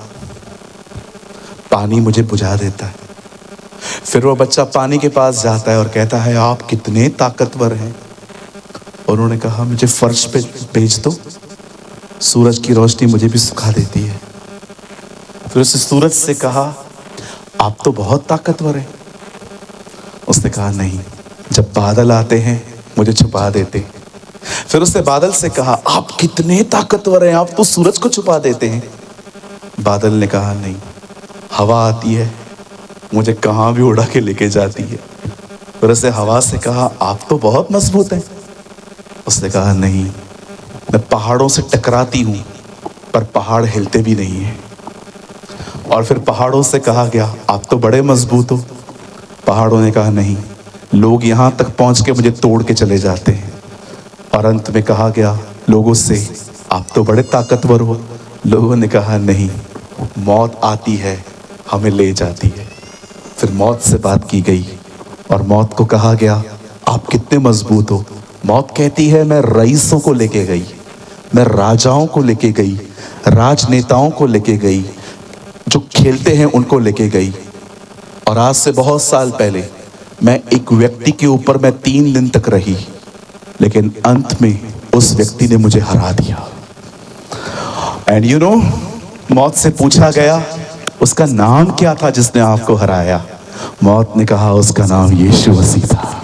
पानी मुझे बुझा देता है। फिर वो बच्चा पानी के पास जाता है और कहता है आप कितने ताकतवर हैं? उन्होंने कहा मुझे फर्श पे भेज दो, सूरज की रोशनी मुझे भी सुखा देती है। फिर उसे सूरज से कहा आप तो बहुत ताकतवर हैं। उसने कहा नहीं, जब बादल आते हैं मुझे छुपा देते। फिर उसने बादल से कहा आप कितने ताकतवर हैं, आप तो सूरज को छुपा देते हैं। बादल ने कहा नहीं, हवा आती है मुझे कहाँ भी उड़ा के लेके जाती है। फिर उसने हवा से कहा आप तो बहुत मजबूत हैं। उसने कहा नहीं, मैं पहाड़ों से टकराती हूं पर पहाड़ हिलते भी नहीं हैं। और फिर पहाड़ों से कहा गया आप तो बड़े मजबूत हो। पहाड़ों ने कहा नहीं, लोग यहां तक पहुंच के मुझे तोड़ के चले जाते हैं। और अंत में कहा गया लोगों से आप तो बड़े ताकतवर हो। लोगों ने कहा नहीं, मौत आती है हमें ले जाती है। फिर मौत से बात की गई और मौत को कहा गया आप कितने मजबूत हो। मौत कहती है मैं रईसों को लेके गई, मैं राजाओं को लेके गई, राजनेताओं को लेके गई, जो खेलते हैं उनको लेके गई। और आज से बहुत साल पहले मैं एक व्यक्ति के ऊपर मैं 3 दिन तक रही, लेकिन अंत में उस व्यक्ति ने मुझे हरा दिया। एंड यू नो, मौत से पूछा गया उसका नाम क्या था जिसने आपको हराया? मौत ने कहा उसका नाम यीशु मसीह था।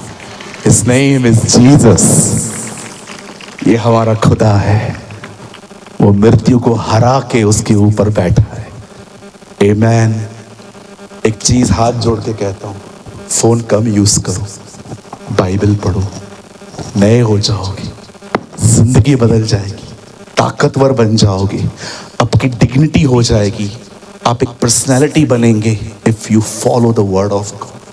His name is Jesus. ये हमारा खुदा है, वो मृत्यु को हरा के उसके ऊपर बैठा है। Amen. एक चीज हाथ जोड़ के कहता हूं, फोन कम यूज करो, बाइबल पढ़ो, नए हो जाओगे, जिंदगी बदल जाएगी, ताकतवर बन जाओगे, आपकी डिग्निटी हो जाएगी, आप एक पर्सनैलिटी बनेंगे if you follow the word of God.